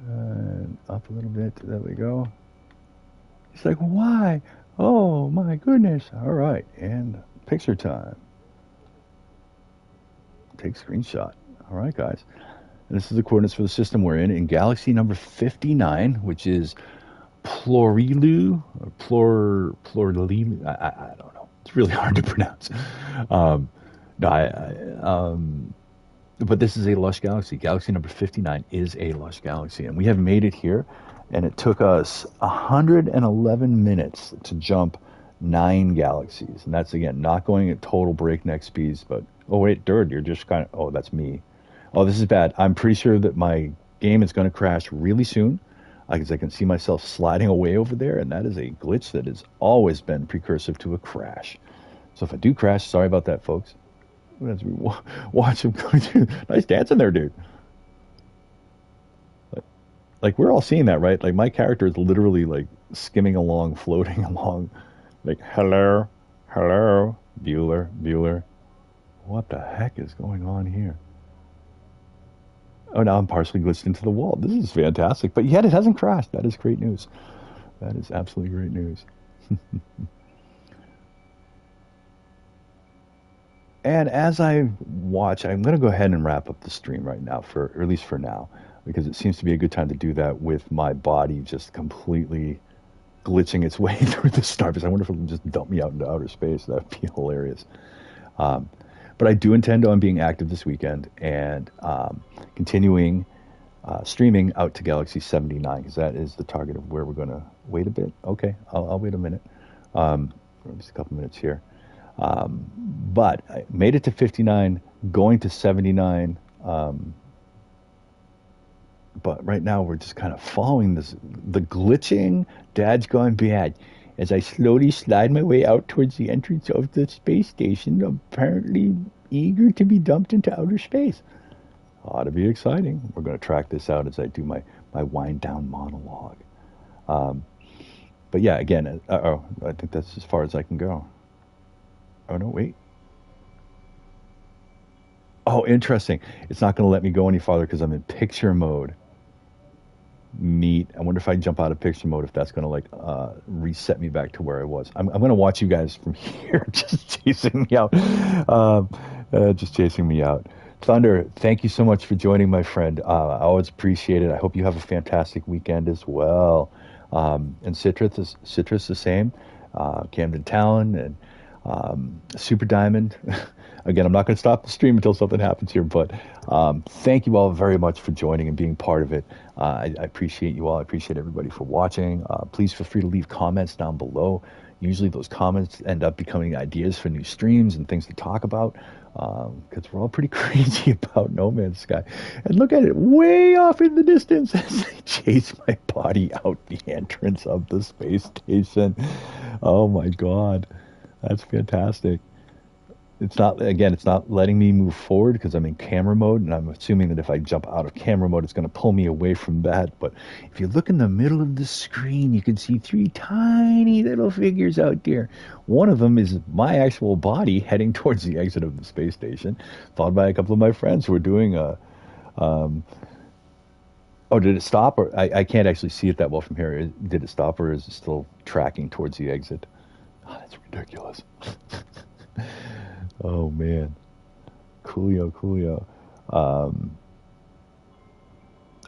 And up a little bit. There we go. He's like, why? Oh, my goodness. All right, and picture time. Take screenshot. All right, guys. And this is the coordinates for the system we're in Galaxy number 59, which is Ploehrliou, or Ploehrliou. I don't know. It's really hard to pronounce. But this is a Lush galaxy. Galaxy number 59 is a Lush galaxy, and we have made it here. And it took us 111 minutes to jump 9 galaxies, and that's again not going at total breakneck speeds. But oh wait, Dirt, you're just kind of, oh, that's me. Oh, this is bad. I'm pretty sure that my game is going to crash really soon, because I can see myself sliding away over there, and that is a glitch that has always been precursive to a crash. So if I do crash, sorry about that, folks. As we watch him go through, nice dancing there, dude. Like we're all seeing that, right? Like my character is literally like skimming along, floating along, like hello, hello, Bueller, Bueller. What the heck is going on here? Oh, now I'm partially glitched into the wall. This is fantastic, but yet it hasn't crashed. That is great news. That is absolutely great news. And as I watch, I'm going to go ahead and wrap up the stream right now, or at least for now, because it seems to be a good time to do that with my body just completely glitching its way through the starbase. I wonder if it'll just dump me out into outer space. That would be hilarious. But I do intend on being active this weekend and continuing streaming out to Galaxy 79, because that is the target of where we're going to wait a bit. Okay, I'll wait a minute. Just a couple minutes here. But I made it to 59, going to 79. But right now we're just kind of following the glitching Dad's Gone Bad as I slowly slide my way out towards the entrance of the space station, apparently eager to be dumped into outer space. Ought to be exciting. We're going to track this out as I do my wind down monologue. But yeah, again, I think that's as far as I can go. Oh, no, wait. Oh, interesting. It's not going to let me go any farther because I'm in picture mode. Neat. I wonder if I jump out of picture mode, if that's going to like reset me back to where I was. I'm going to watch you guys from here, just chasing me out. Just chasing me out. Thunder, thank you so much for joining, my friend. I always appreciate it. I hope you have a fantastic weekend as well. And Citris the same. Camden Talon and Super Diamond. Again, I'm not going to stop the stream until something happens here, but thank you all very much for joining and being part of it. I appreciate you all. I appreciate everybody for watching. Please feel free to leave comments down below. Usually those comments end up becoming ideas for new streams and things to talk about, because we're all pretty crazy about No Man's Sky. And look at it, way off in the distance as they chase my body out the entrance of the space station. Oh my God. That's fantastic. It's not letting me move forward because I'm in camera mode, and I'm assuming that if I jump out of camera mode, it's going to pull me away from that. But if you look in the middle of the screen, you can see 3 tiny little figures out there. One of them is my actual body heading towards the exit of the space station, followed by a couple of my friends who are doing a... oh, did it stop? Or I can't actually see it that well from here. Did it stop, or is it still tracking towards the exit? Oh, that's ridiculous. Oh, man. Coolio.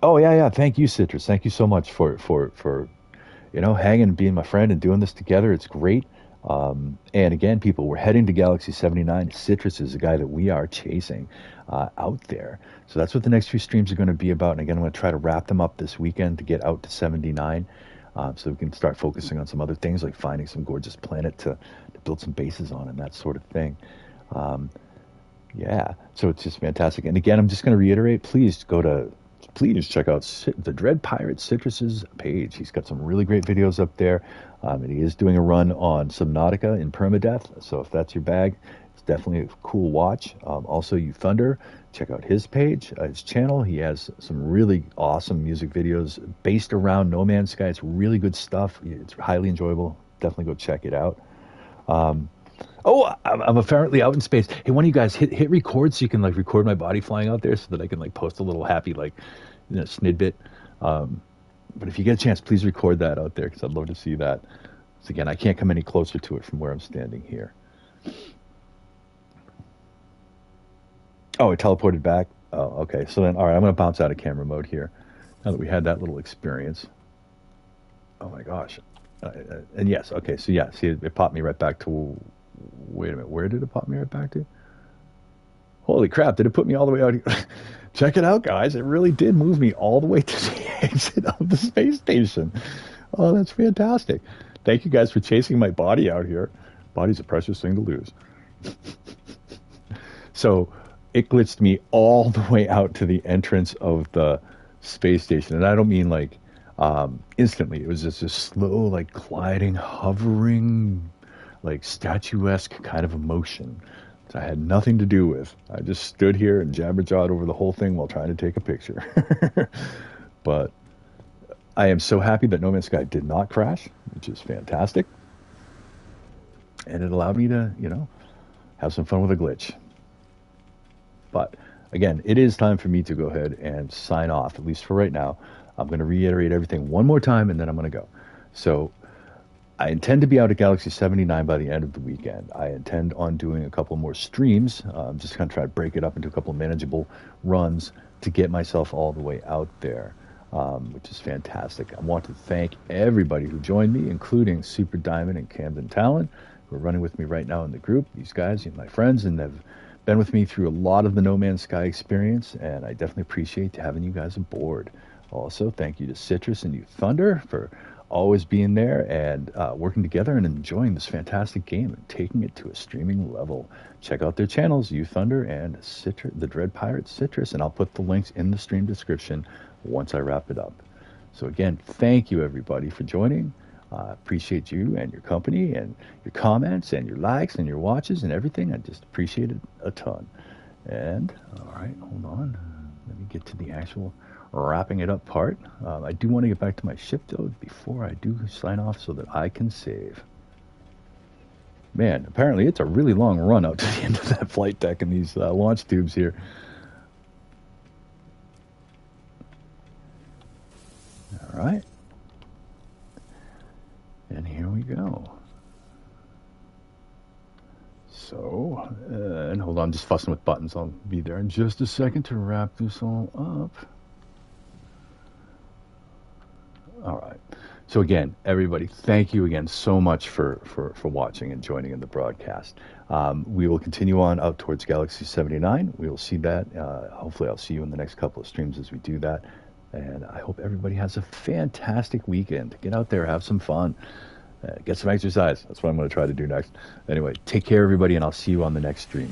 Oh, yeah. Thank you, Citris. Thank you so much for hanging and being my friend and doing this together. It's great. And again, people, we're heading to Galaxy 79. Citris is the guy that we are chasing out there. So that's what the next few streams are going to be about. And again, I'm going to try to wrap them up this weekend to get out to 79. So we can start focusing on some other things like finding some gorgeous planet to build some bases on and that sort of thing. Yeah, so it's just fantastic. And again, I'm just going to reiterate, please check out the Dread Pirate Citris's page. He's got some really great videos up there. And he is doing a run on Subnautica in Permadeath. So if that's your bag, it's definitely a cool watch. Also, UThunder, check out his page, his channel. He has some really awesome music videos based around No Man's Sky. It's really good stuff. It's highly enjoyable. Definitely go check it out. I'm apparently out in space. Hey, one of you guys hit record so you can like record my body flying out there so that I can like post a little happy snidbit. But if you get a chance, please record that out there because I'd love to see that. So again, I can't come any closer to it from where I'm standing here. Oh, it teleported back. Oh, okay. So then, all right, I'm going to bounce out of camera mode here now that we had that little experience. Oh my gosh. And yes, okay. So yeah, see, it popped me right back to. Wait a minute, where did it pop me right back to? Holy crap, did it put me all the way out here? Check it out, guys. It really did move me all the way to the exit of the space station. Oh, that's fantastic. Thank you guys for chasing my body out here. Body's a precious thing to lose. So it glitched me all the way out to the entrance of the space station. And I don't mean like instantly. It was just a slow, like gliding, hovering, like statuesque kind of emotion that I had nothing to do with. I just stood here and jabberjawed over the whole thing while trying to take a picture. But I am so happy that No Man's Sky did not crash, which is fantastic. And it allowed me to, have some fun with a glitch. But again, it is time for me to go ahead and sign off, at least for right now. I'm going to reiterate everything one more time and then I'm going to go. So I intend to be out at Galaxy 79 by the end of the weekend. I intend on doing a couple more streams. I'm just going to try to break it up into a couple of manageable runs to get myself all the way out there, which is fantastic. I want to thank everybody who joined me, including Super Diamond and Camden Talon, who are running with me right now in the group. These guys, my friends, and they've been with me through a lot of the No Man's Sky experience, and I definitely appreciate having you guys aboard. Also, thank you to Citris and UThunder for always being there and working together and enjoying this fantastic game and taking it to a streaming level. Check out their channels, UThunder and Citris, the Dread Pirate Citris, and I'll put the links in the stream description once I wrap it up. So again, thank you everybody for joining. Appreciate you and your company and your comments and your likes and your watches and everything. I just appreciate it a ton. And all right, hold on. Let me get to the actual wrapping it up part. I do want to get back to my ship though before I do sign off so that I can save. Man, apparently it's a really long run out to the end of that flight deck and these launch tubes here. All right. And here we go. So, and hold on, I'm just fussing with buttons. I'll be there in just a second to wrap this all up. All right. So again, everybody, thank you again so much for watching and joining in the broadcast. We will continue on out towards Galaxy 79. We will see that. Hopefully I'll see you in the next couple of streams as we do that. And I hope everybody has a fantastic weekend. Get out there, have some fun, get some exercise. That's what I'm going to try to do next. Anyway, take care, everybody, and I'll see you on the next stream.